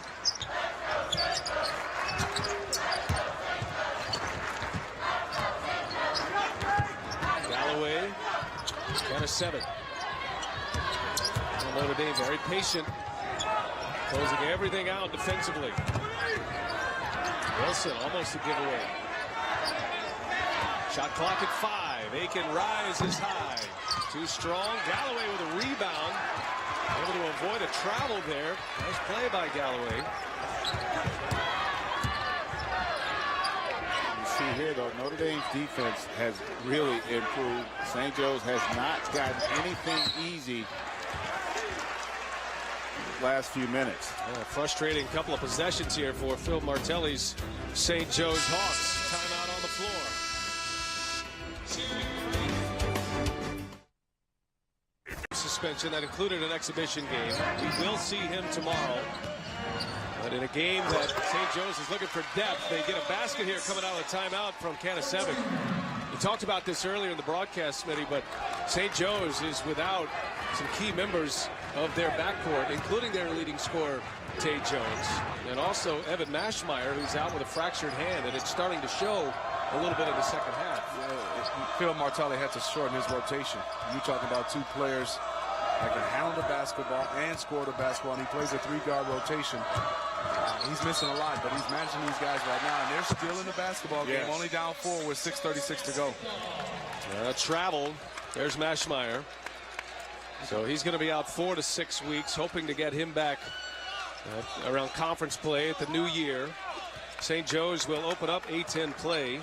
Galloway, Kenna 7. Notre Dame very patient, closing everything out defensively. Wilson almost a giveaway. Shot clock at 5. Aiken rises high. Too strong. Galloway with a rebound. Able to avoid a travel there. Nice play by Galloway. You see here, though, Notre Dame's defense has really improved. St. Joe's has not gotten anything easy last few minutes. Yeah, frustrating couple of possessions here for Phil Martelli's St. Joe's Hawks. Timeout on the floor. Suspension that included an exhibition game. We will see him tomorrow. But in a game that St. Joe's is looking for depth, they get a basket here coming out of the timeout from Kanasevic. We talked about this earlier in the broadcast, Smitty, but St. Joe's is without some key members of their backcourt, including their leading scorer, Tay Jones, and also Evan Mashmeyer, who's out with a fractured hand, and it's starting to show a little bit in the second half. Phil Martelli had to shorten his rotation. You're talking about 2 players that can handle the basketball and score the basketball, and he plays a 3-guard rotation. He's missing a lot, but he's managing these guys right now, and they're still in the basketball game, only down 4 with 6:36 to go. Travel. There's Mashmeyer. So he's going to be out 4 to 6 weeks, hoping to get him back around conference play at the new year. St. Joe's will open up A-10 play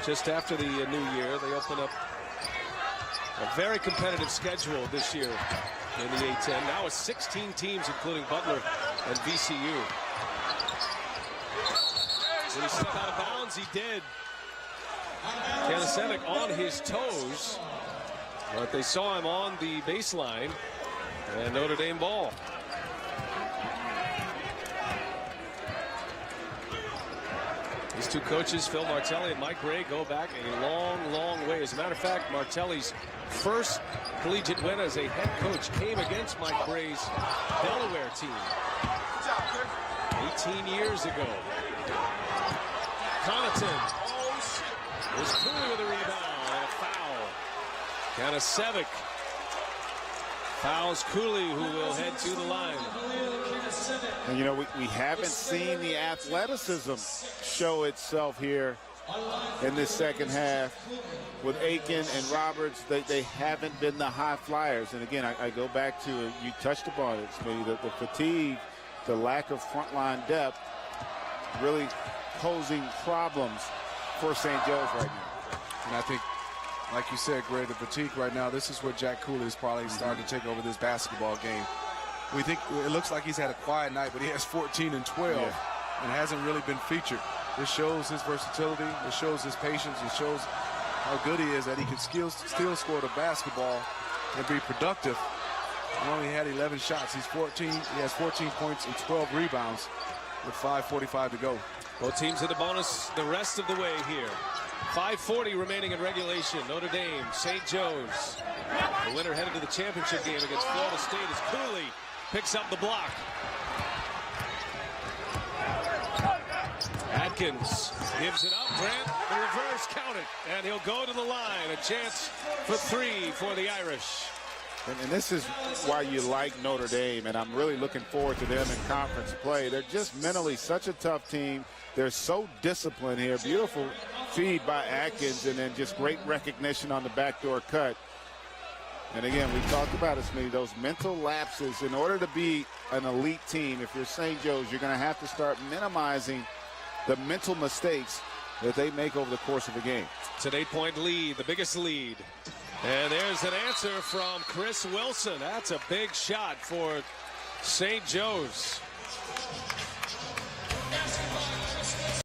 just after the new year. They open up a very competitive schedule this year in the A-10. Now with 16 teams, including Butler and VCU. Did he slip out of bounds? He did. Kanasevic on his toes. But they saw him on the baseline, and Notre Dame ball. These 2 coaches, Phil Martelli and Mike Gray, go back a long, long way. As a matter of fact, Martelli's first collegiate win as a head coach came against Mike Gray's Delaware team 18 years ago. Connaughton is Cooley with a rebound and a foul. Kanasevic fouls Cooley, who will head to the line. And we haven't seen the athleticism show itself here in this second half with Aiken and Roberts. They haven't been the high flyers. And again, I go back to, you touched upon it, maybe the fatigue, the lack of frontline depth, really posing problems for St. Joe's right now. And I think, like you said, Greg, the fatigue right now, this is where Jack Cooley is probably starting to take over this basketball game. We think it looks like he's had a quiet night, but he has 14 and 12 and hasn't really been featured. This shows his versatility. It shows his patience. It shows how good he is, that he can still score the basketball and be productive. He only had 11 shots. He has 14 points and 12 rebounds with 5:45 to go. Both teams in the bonus the rest of the way here. 5:40 remaining in regulation. Notre Dame, St. Joe's. The winner headed to the championship game against Florida State as Cooley picks up the block. Atkins gives it up. Grant, the reverse, count it. And he'll go to the line. A chance for 3 for the Irish. And this is why you like Notre Dame, and I'm really looking forward to them in conference play. They're just mentally such a tough team. They're so disciplined here. Beautiful feed by Atkins, and then just great recognition on the backdoor cut. And again, we talked about it, Smitty, those mental lapses. In order to be an elite team, if you're St. Joe's, you're going to have to start minimizing the mental mistakes that they make over the course of a game. It's an 8-point lead, the biggest lead. And there's an answer from Chris Wilson. That's a big shot for St. Joe's.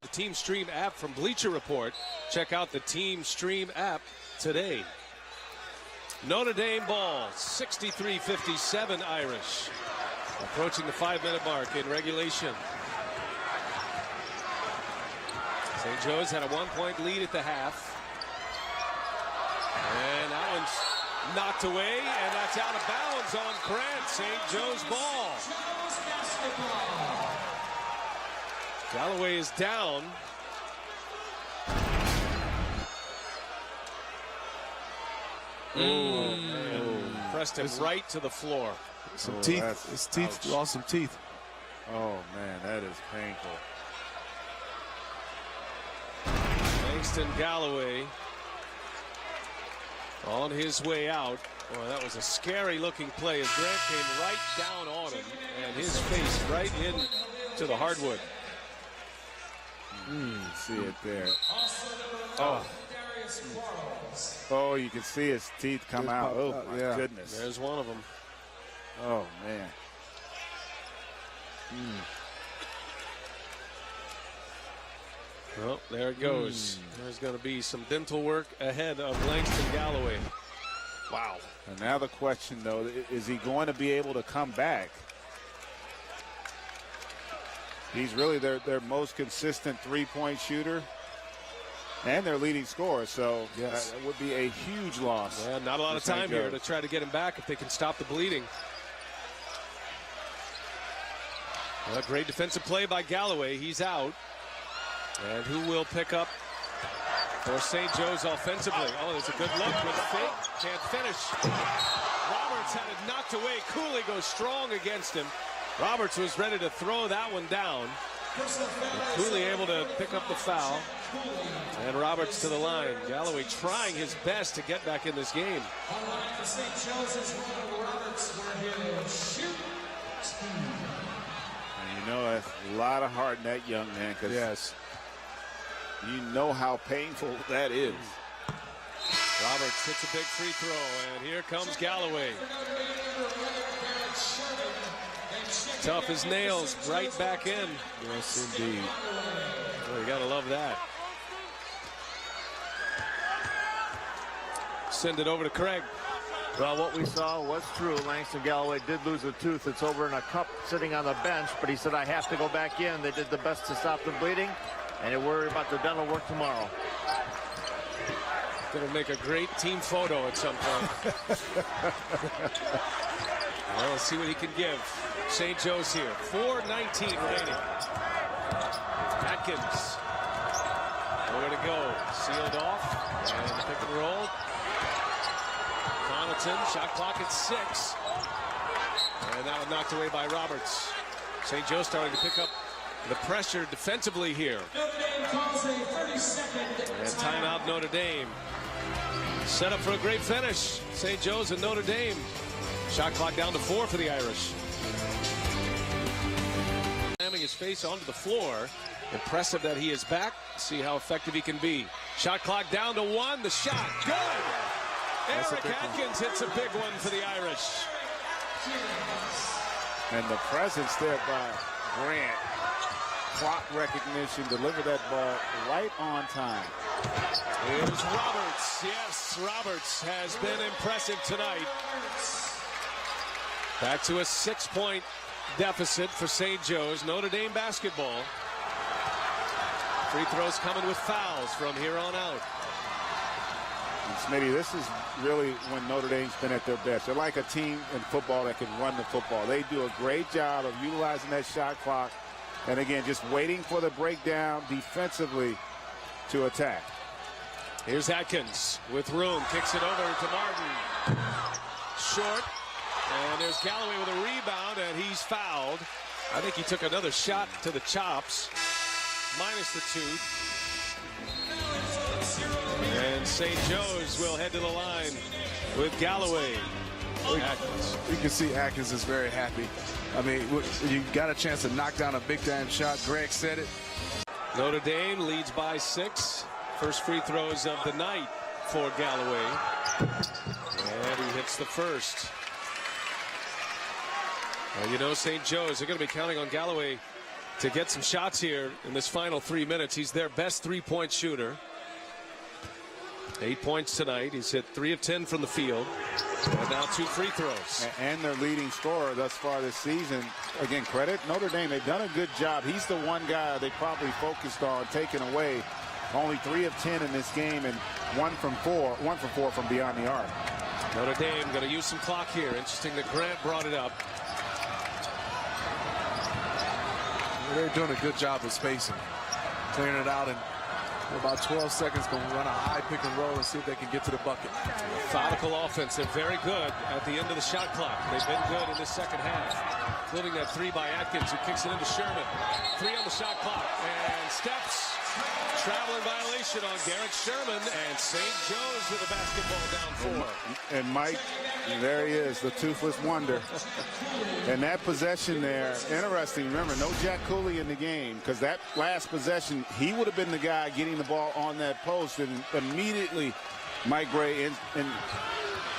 The Team Stream app from Bleacher Report. Check out the Team Stream app today. Notre Dame ball, 63-57 Irish. Approaching the 5-minute mark in regulation. St. Joe's had a 1-point lead at the half. And that one's knocked away, and that's out of bounds on Grant. St. Joe's ball. Galloway is down. Pressed him right to the floor. Some teeth. His teeth lost some teeth. Oh, man, that is painful. Langston Galloway on his way out. Boy, that was a scary looking play as Grant came right down on him and his face right into the hardwood. See it there. Oh, you can see his teeth come out. Oh, my goodness. There's one of them. Oh, man. Well, there it goes. There's going to be some dental work ahead of Langston Galloway. Wow. And now the question, though, is he going to be able to come back? He's really their most consistent three-point shooter and their leading scorer, so that would be a huge loss. Yeah, not a lot of time here to try to get him back if they can stop the bleeding. Well, a great defensive play by Galloway. He's out. And who will pick up for St. Joe's offensively? Oh, there's a good look with fake. Can't finish. Roberts had it knocked away. Cooley goes strong against him. Roberts was ready to throw that one down. Cooley able to pick up the foul. And Roberts to the line. Galloway trying his best to get back in this game. On the line for St. Joe's is Roberts. Where he'll shoot. And you know, that's a lot of heart in that young man. Yes. You know how painful that is. Roberts hits a big free throw, and here comes Galloway. Tough as nails, right back in. Yes, indeed. Oh, you gotta love that. Send it over to Craig. Well, what we saw was true. Langston Galloway did lose a tooth. It's over in a cup sitting on the bench, but he said, I have to go back in. They did the best to stop the bleeding, and they worry about the dental work tomorrow. Gonna make a great team photo at some point. Well, let's see what he can give. St. Joe's here. 4:19 remaining. Atkins. Nowhere to go. Sealed off. And pick and roll. Connaughton. Shot clock at 6. And that one knocked away by Roberts. St. Joe starting to pick up the pressure defensively here. And timeout Notre Dame. Set up for a great finish. St. Joe's and Notre Dame. Shot clock down to 4 for the Irish. Slamming his face onto the floor. Impressive that he is back. See how effective he can be. Shot clock down to 1. The shot. Good. Eric Atkins hits a big one for the Irish. And the presence there by Grant. Clock recognition, deliver that ball right on time. Here's Roberts. Yes, Roberts has been impressive tonight. Back to a 6-point deficit for St. Joe's. Notre Dame basketball. Free throws coming with fouls from here on out. And Smitty, this is really when Notre Dame's been at their best. They're like a team in football that can run the football. They do a great job of utilizing that shot clock. And again, just waiting for the breakdown defensively to attack. Here's Atkins with room. Kicks it over to Martin. Short. And there's Galloway with a rebound, and he's fouled. I think he took another shot to the chops. Minus the 2. And St. Joe's will head to the line with Galloway. Atkins. You can see Atkins is very happy. I mean, you got a chance to knock down a big-time shot. Greg said it. Notre Dame leads by 6. First free throws of the night for Galloway. And he hits the first. You know, St. Joe's, they're going to be counting on Galloway to get some shots here in this final 3 minutes. He's their best three-point shooter. 8 points tonight. He's hit 3 of 10 from the field. And now 2 free throws. And their leading scorer thus far this season. Again, credit Notre Dame. They've done a good job. He's the one guy they probably focused on taking away. Only 3 of 10 in this game and 1 for 4 from beyond the arc. Notre Dame going to use some clock here. Interesting that Grant brought it up. They're doing a good job of spacing, clearing it out, and in about 12 seconds going to run a high pick and roll and see if they can get to the bucket. Methodical offense. They're very good at the end of the shot clock. They've been good in this second half, including that 3 by Atkins, who kicks it into Sherman. 3 on the shot clock, and steps. Traveling violation on Garrett Sherman, and St. Joe's with the basketball down 4. And Mike, there he is, the toothless wonder. And that possession there, interesting. Remember, no Jack Cooley in the game, because that last possession, he would have been the guy getting the ball on that post, and immediately Mike Gray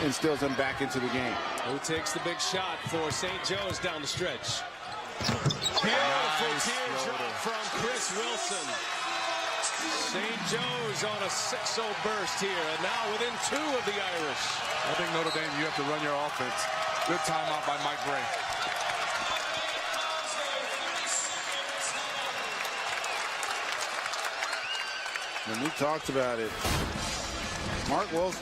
instills him back into the game. Who takes the big shot for St. Joe's down the stretch? Beautiful teardrop from Chris Wilson. St. Joe's on a 6-0 burst here, and now within 2 of the Irish. I think Notre Dame, you have to run your offense. Good timeout by Mike Gray. And we talked about it.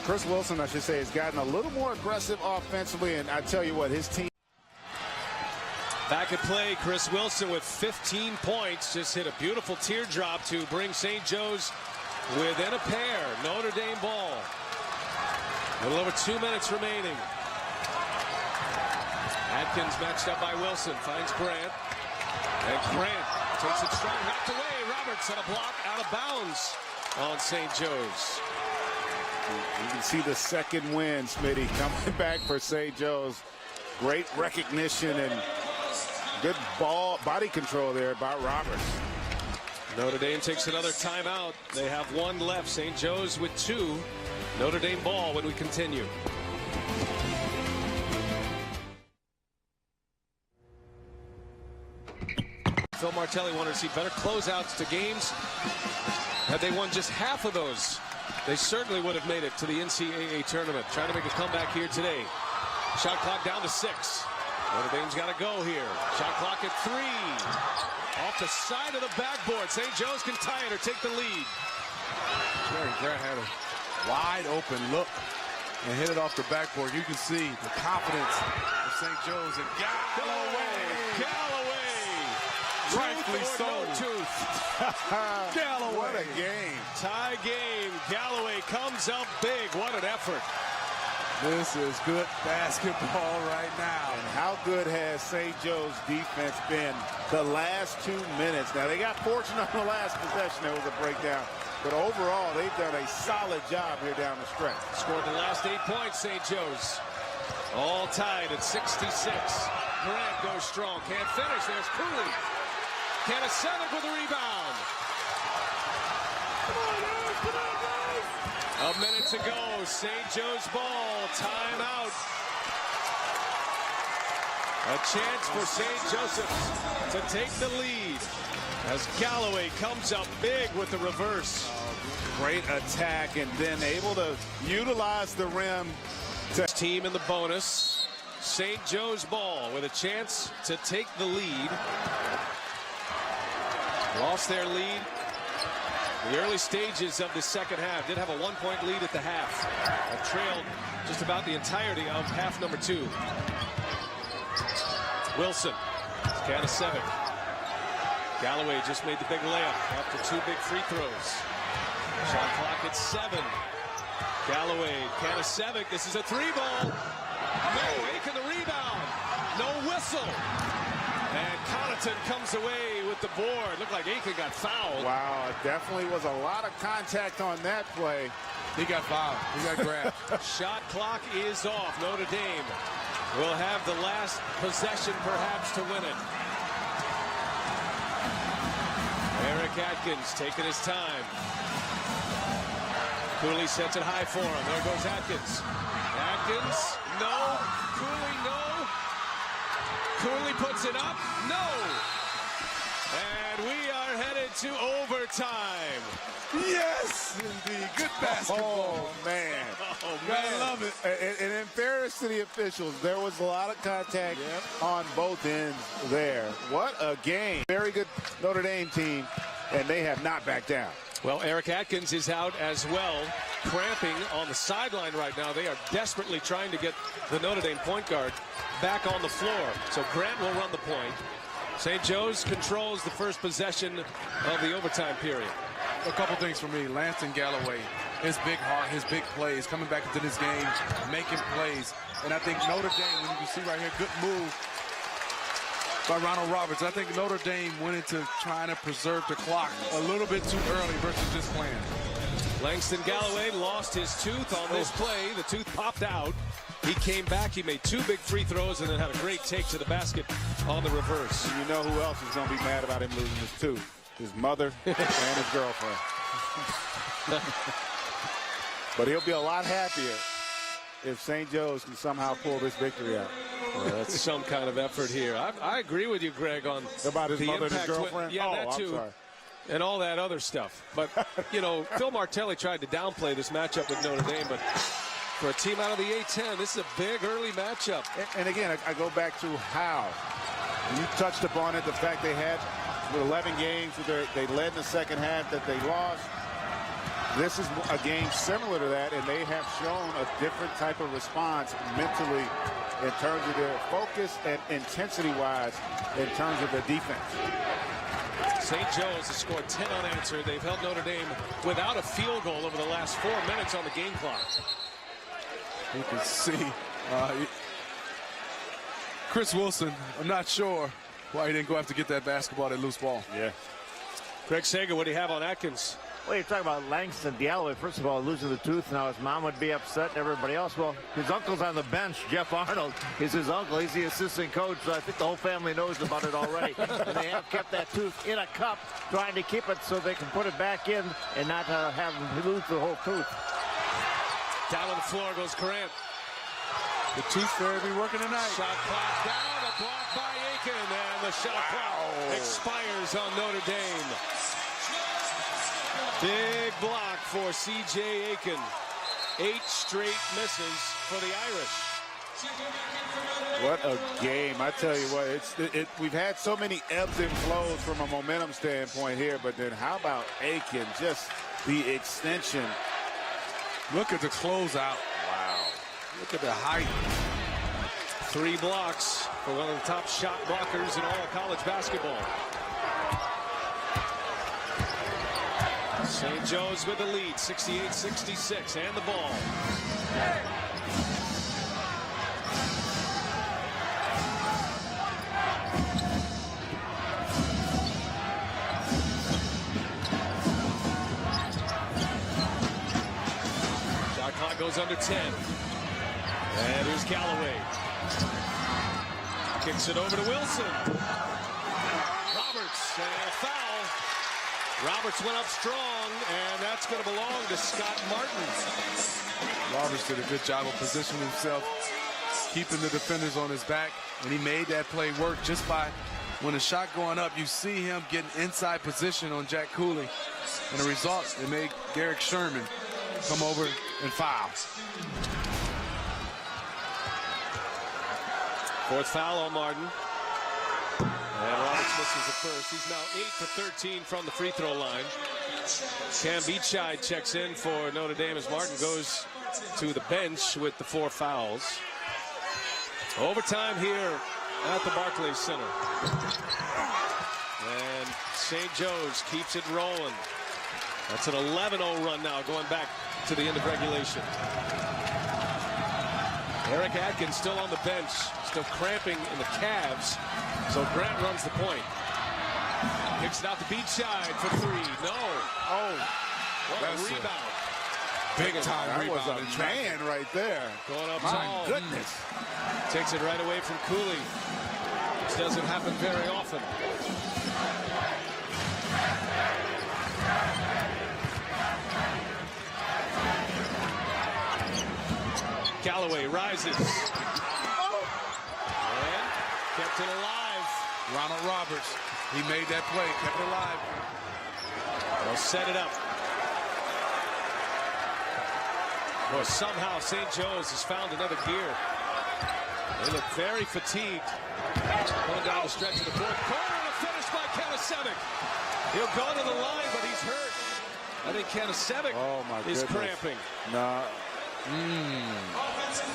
Chris Wilson, I should say, has gotten a little more aggressive offensively, and I tell you what, his team. Back at play, Chris Wilson with 15 points. Just hit a beautiful teardrop to bring St. Joe's within a pair. Notre Dame ball. A little over 2 minutes remaining. Atkins matched up by Wilson. Finds Grant. And Grant takes it strong. Knocked away. Roberts on a block out of bounds on St. Joe's. You can see the second win, Smitty, coming back for St. Joe's. Great recognition and good body control there by Roberts. Notre Dame takes another timeout. They have 1 left. St. Joe's with 2. Notre Dame ball when we continue. Phil Martelli wanted to see better closeouts to games. Had they won just half of those, they certainly would have made it to the NCAA tournament. Trying to make a comeback here today. Shot clock down to 6. Notre Dame's got to go here. Shot clock at 3. Off the side of the backboard. St. Joe's can tie it or take the lead. Jerry Grant had a wide open look and hit it off the backboard. You can see the confidence of St. Joe's and Galloway. Rightfully so. No tooth. Galloway. What a game. Tie game. Galloway comes up big. What an effort. This is good basketball right now. And how good has St. Joe's defense been the last 2 minutes? Now, they got fortunate on the last possession. There was a breakdown. But overall, they've done a solid job here down the stretch. Scored the last 8 points, St. Joe's. All tied at 66. Grant goes strong. Can't finish. There's Cooley. Kanasevic with a rebound. A minute to go. St. Joe's ball. Timeout. A chance for St. Joseph's to take the lead as Galloway comes up big with the reverse. Great attack and then able to utilize the rim. Team in the bonus. St. Joe's ball with a chance to take the lead. Lost their lead The early stages of the second half did have a 1-point lead at the half. Trailed just about the entirety of half number 2. Wilson, Kanasevic. Galloway just made the big layup after 2 big free throws. Shot clock at 7. Galloway, Kanasevic, this is a 3-ball. No, Aiken the rebound. No whistle. And Connaughton comes away with the board. Looked like Aiken got fouled. Wow, it definitely was a lot of contact on that play. He got fouled. He got grabbed. Shot clock is off. Notre Dame will have the last possession perhaps to win it. Eric Atkins taking his time. Cooley sets it high for him. There goes Atkins. Atkins, no. Cooley, no. Cooley puts it up, no. And we are headed to overtime. Yes, indeed. Good basketball. Oh, man. Oh, Gotta man. love it. And in fairness to the officials, there was a lot of contact on both ends there. What a game. Very good Notre Dame team, and they have not backed down. Well, Eric Atkins is out as well, cramping on the sideline right now. They are desperately trying to get the Notre Dame point guard back on the floor. So Grant will run the point. St. Joe's controls the first possession of the overtime period. A couple things for me. Lanston Galloway, his big heart, his big plays, coming back into this game, making plays. And I think Notre Dame, when you can see right here, good move by Ronald Roberts. I think Notre Dame went into trying to preserve the clock a little bit too early versus just playing. Langston Galloway lost his tooth on this play. The tooth popped out. He came back. He made 2 big free throws and then had a great take to the basket on the reverse. And you know who else is going to be mad about him losing his tooth? His mother and his girlfriend. But he'll be a lot happier if St. Joe's can somehow pull this victory out. Well, that's some kind of effort here. I agree with you, Greg, on About his the mother and his impact girlfriend? Yeah, Oh, that I'm too. sorry. And all that other stuff. But, you know, Phil Martelli tried to downplay this matchup with Notre Dame, but for a team out of the A-10, this is a big early matchup. And again, I go back to how. You touched upon it, the fact they had 11 games where they led in the second half that they lost. This is a game similar to that, and they have shown a different type of response mentally in terms of their focus and intensity-wise in terms of their defense. St. Joe's has scored 10 unanswered. They've held Notre Dame without a field goal over the last 4 minutes on the game clock. You can see Chris Wilson, I'm not sure why he didn't go after get that basketball, that loose ball. Yeah. Greg Sager, what do you have on Atkins? Well, you're talking about Langston Galloway. First of all, losing the tooth. Now his mom would be upset and everybody else. Well, his uncle's on the bench. Jeff Arnold is his uncle. He's the assistant coach, so I think the whole family knows about it already. And they have kept that tooth in a cup, trying to keep it so they can put it back in and not have him lose the whole tooth. Down on the floor goes Grant. The tooth fairy be working tonight. Shot clock down, a block by Aiken, and the shot clock expires on Notre Dame. Big block for C.J. Aiken. 8 straight misses for the Irish. What a game. I tell you what, we've had so many ebbs and flows from a momentum standpoint here, but then how about Aiken? Just the extension. Look at the closeout. Wow. Look at the height. 3 blocks for one of the top shot blockers in all of college basketball. St. Joe's with the lead, 68-66, and the ball. Shot clock goes under 10. And here's Galloway. Kicks it over to Wilson. Roberts, and a foul. Roberts went up strong, and that's going to belong to Scott Martin. Roberts did a good job of positioning himself, keeping the defenders on his back, and he made that play work just by, when the shot going up, you see him getting inside position on Jack Cooley. And the result, it made Garrick Sherman come over and foul. 4th foul on Martin. And Roberts misses the first. He's now 8 for 13 from the free throw line. Cam Beachside checks in for Notre Dame as Martin goes to the bench with the 4 fouls. Overtime here at the Barclays Center. And St. Joe's keeps it rolling. That's an 11-0 run now going back to the end of regulation. Eric Atkins still on the bench, still cramping in the calves. So Grant runs the point. Kicks it out to Beachside for 3. No. Oh, What a rebound. Big time that was rebound. a man right there. Going up My tall. goodness. Takes it right away from Cooley. This doesn't happen very often. Galloway rises. And kept it alive. Ronald Roberts, he made that play, kept it alive. They'll set it up. Well, somehow St. Joe's has found another gear. They look very fatigued. Going down the stretch of the fourth quarter and a finish by Kanasevic. He'll go to the line, but he's hurt. I think Kanasevic is cramping. No.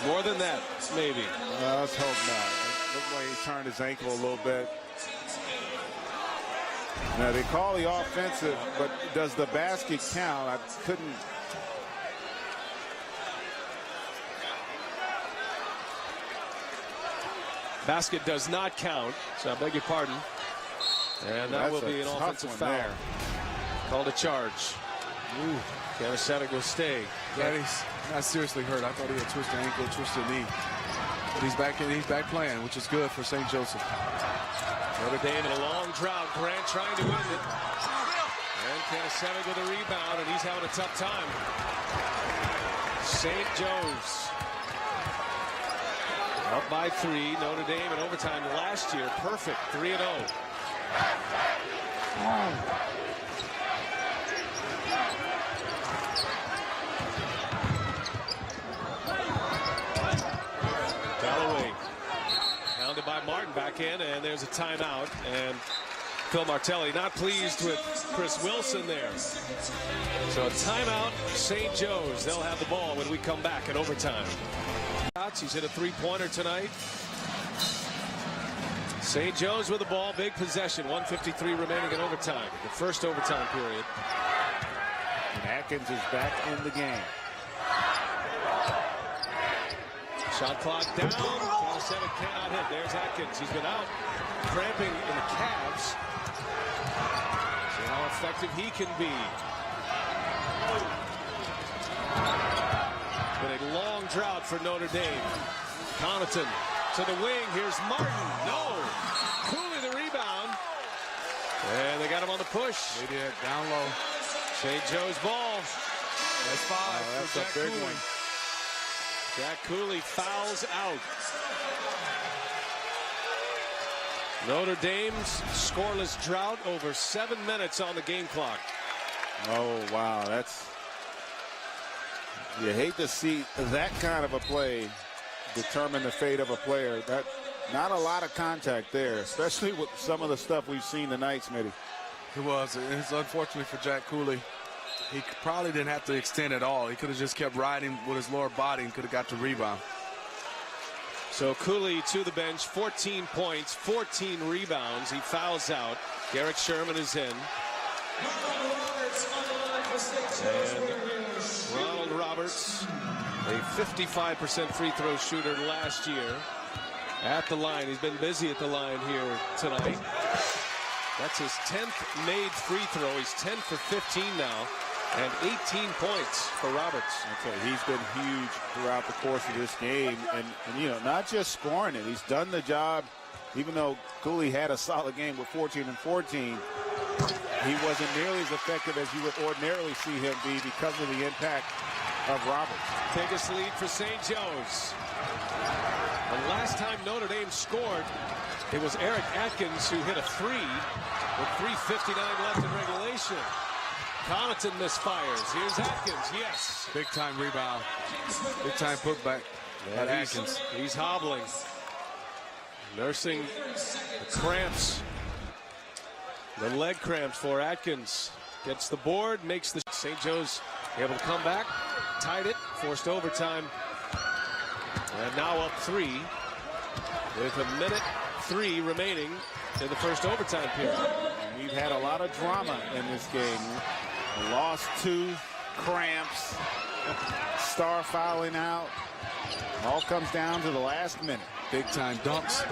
More than that, maybe. Let's hope not. It looked like he turned his ankle a little bit. Now, they call the offensive, but does the basket count? I couldn't. Basket does not count, so I beg your pardon. And that will be an offensive foul. Called a charge. Kanasevic will stay. Yeah, he's not seriously hurt. I thought he had twisted ankle, twisted knee. But he's back playing, which is good for St. Joseph. Notre Dame in a long drought. Grant trying to end it. And Kanasevic with a rebound, and he's having a tough time. St. Joe's up by 3. Notre Dame in overtime last year. Perfect. 3-0. Galloway pounded by Martin back in, and there's a timeout. And Phil Martelli not pleased with Chris Wilson there. So a timeout, St. Joe's. They'll have the ball when we come back in overtime. He's hit a 3-pointer tonight. St. Joe's with the ball, big possession. 1:53 remaining in overtime, the first overtime period. And Atkins is back in the game. Shot clock down. Kanasevic cannot hit. There's Atkins. He's been out cramping in the calves. See how effective he can be. Been a long drought for Notre Dame. Connaughton to the wing. Here's Martin. No. Cooley the rebound. And they got him on the push. They did. Down low. St. Joe's ball. That's 5. That's Jack a big Cooley. one. Jack Cooley fouls out. Notre Dame's scoreless drought over 7 minutes on the game clock. Oh, wow. You hate to see that kind of a play determine the fate of a player. Not a lot of contact there, especially with some of the stuff we've seen tonight, Smitty. It was. It's unfortunate for Jack Cooley. He probably didn't have to extend at all. He could have just kept riding with his lower body and could have got the rebound. So Cooley to the bench, 14 points, 14 rebounds. He fouls out. Garrick Sherman is in. And Ronald Roberts, a 55% free throw shooter last year, at the line. He's been busy at the line here tonight. That's his 10th made free throw. He's 10 for 15 now. And 18 points for Roberts. Okay, he's been huge throughout the course of this game. And you know, not just scoring it. He's done the job. Even though Cooley had a solid game with 14 and 14, he wasn't nearly as effective as you would ordinarily see him be because of the impact of Roberts. Biggest lead for St. Joe's. The last time Notre Dame scored, it was Eric Atkins who hit a 3 with 3:59 left in regulation. Connaughton misfires. Here's Atkins. Yes. Big time rebound. Big time putback at Atkins. He's hobbling. Nursing the cramps. The leg cramps for Atkins. gets the board, makes the St. Joe's able to come back, tied it, forced overtime, and now up 3 with 1:03 remaining in the first overtime period. We've had a lot of drama in this game. Lost 2, cramps, star fouling out. All comes down to the last minute. Big time dunks.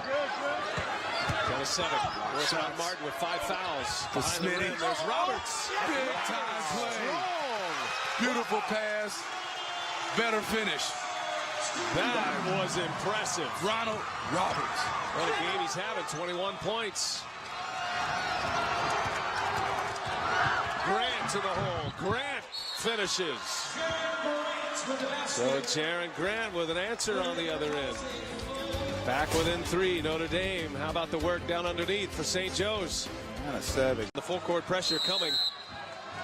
Down to 7. Working on Martin with 5 fouls. To Behind the Smitty. rim, there's Roberts. Big time play. Beautiful pass. Better finish. That was impressive. Ronald Roberts. What a game he's having, 21 points. Grant to the hole. Grant finishes. So Jaron Grant with an answer on the other end. Back within 3, Notre Dame. How about the work down underneath for St. Joe's? And a 7. The full court pressure coming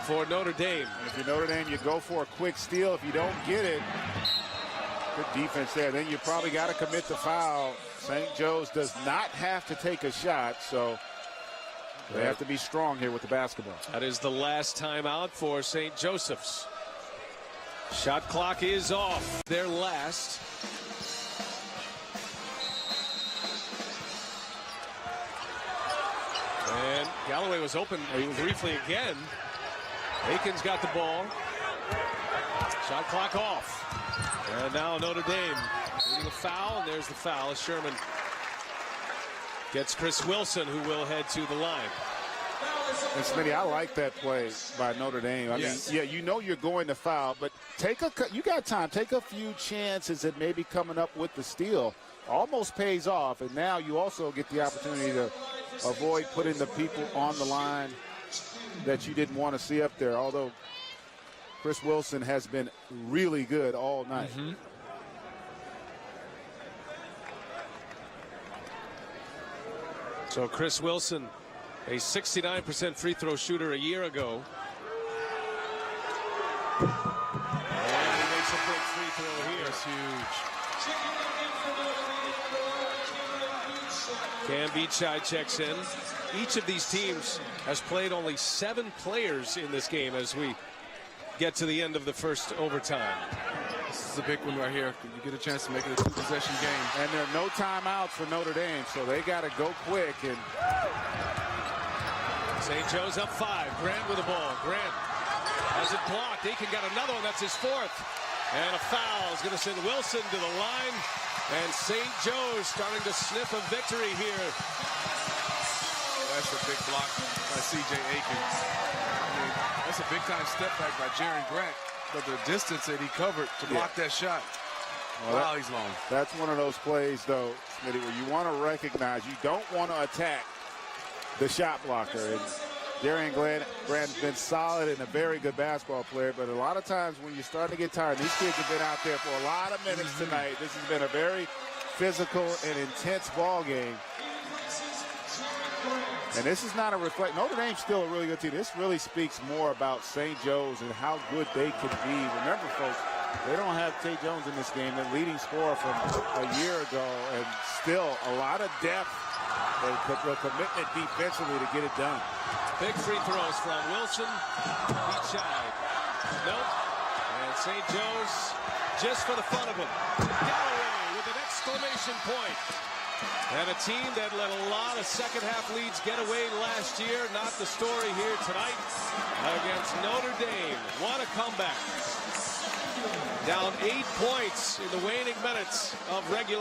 for Notre Dame. And if you're Notre Dame, you go for a quick steal. If you don't get it, good defense there. Then you probably got to commit the foul. St. Joe's does not have to take a shot, so they have to be strong here with the basketball. That is the last timeout for St. Joseph's. Shot clock is off. Their last. And Galloway was open briefly again. Aikens got the ball. Shot clock off. And now Notre Dame needing a foul, and there's the foul as Sherman gets Chris Wilson, who will head to the line. And Smitty, I like that play by Notre Dame. I mean, yeah, you know you're going to foul, but you got time. Take a few chances at maybe coming up with the steal. Almost pays off, and now you also get the opportunity to avoid putting the people on the line that you didn't want to see up there, although Chris Wilson has been really good all night. So Chris Wilson, a 69% free throw shooter a year ago. And he makes a big free throw here. That's huge. Cam Beachai checks in. Each of these teams has played only 7 players in this game as we get to the end of the first overtime. This is a big one right here. You get a chance to make it a 2-possession game. And there are no timeouts for Notre Dame, so they got to go quick. And St. Joe's up 5. Grant with the ball. Grant has it blocked. Aiken got another one. That's his 4th. And a foul is going to send Wilson to the line. And St. Joe's starting to sniff a victory here. That's a big block by C.J. Aiken. I mean, that's a big-time step back by Jaron Grant. But the distance that he covered to block that shot, wow, he's long. That's one of those plays, though, Smitty, where you want to recognize you don't want to attack the shot blocker. And Jaron Grant's been solid and a very good basketball player, but a lot of times when you're starting to get tired, these kids have been out there for a lot of minutes tonight. This has been a very physical and intense ball game. And this is not a reflect. Notre Dame's still a really good team. This really speaks more about St. Joe's and how good they can be. Remember, folks, they don't have St. Jones in this game, the leading scorer from a year ago, and still a lot of depth and the commitment defensively to get it done. Big free throws from Wilson. Beachai. Nope. And St. Joe's just for the fun of it. Galloway with an exclamation point. And a team that let a lot of second-half leads get away last year. Not the story here tonight against Notre Dame. What a comeback. Down 8 points in the waning minutes of regulation.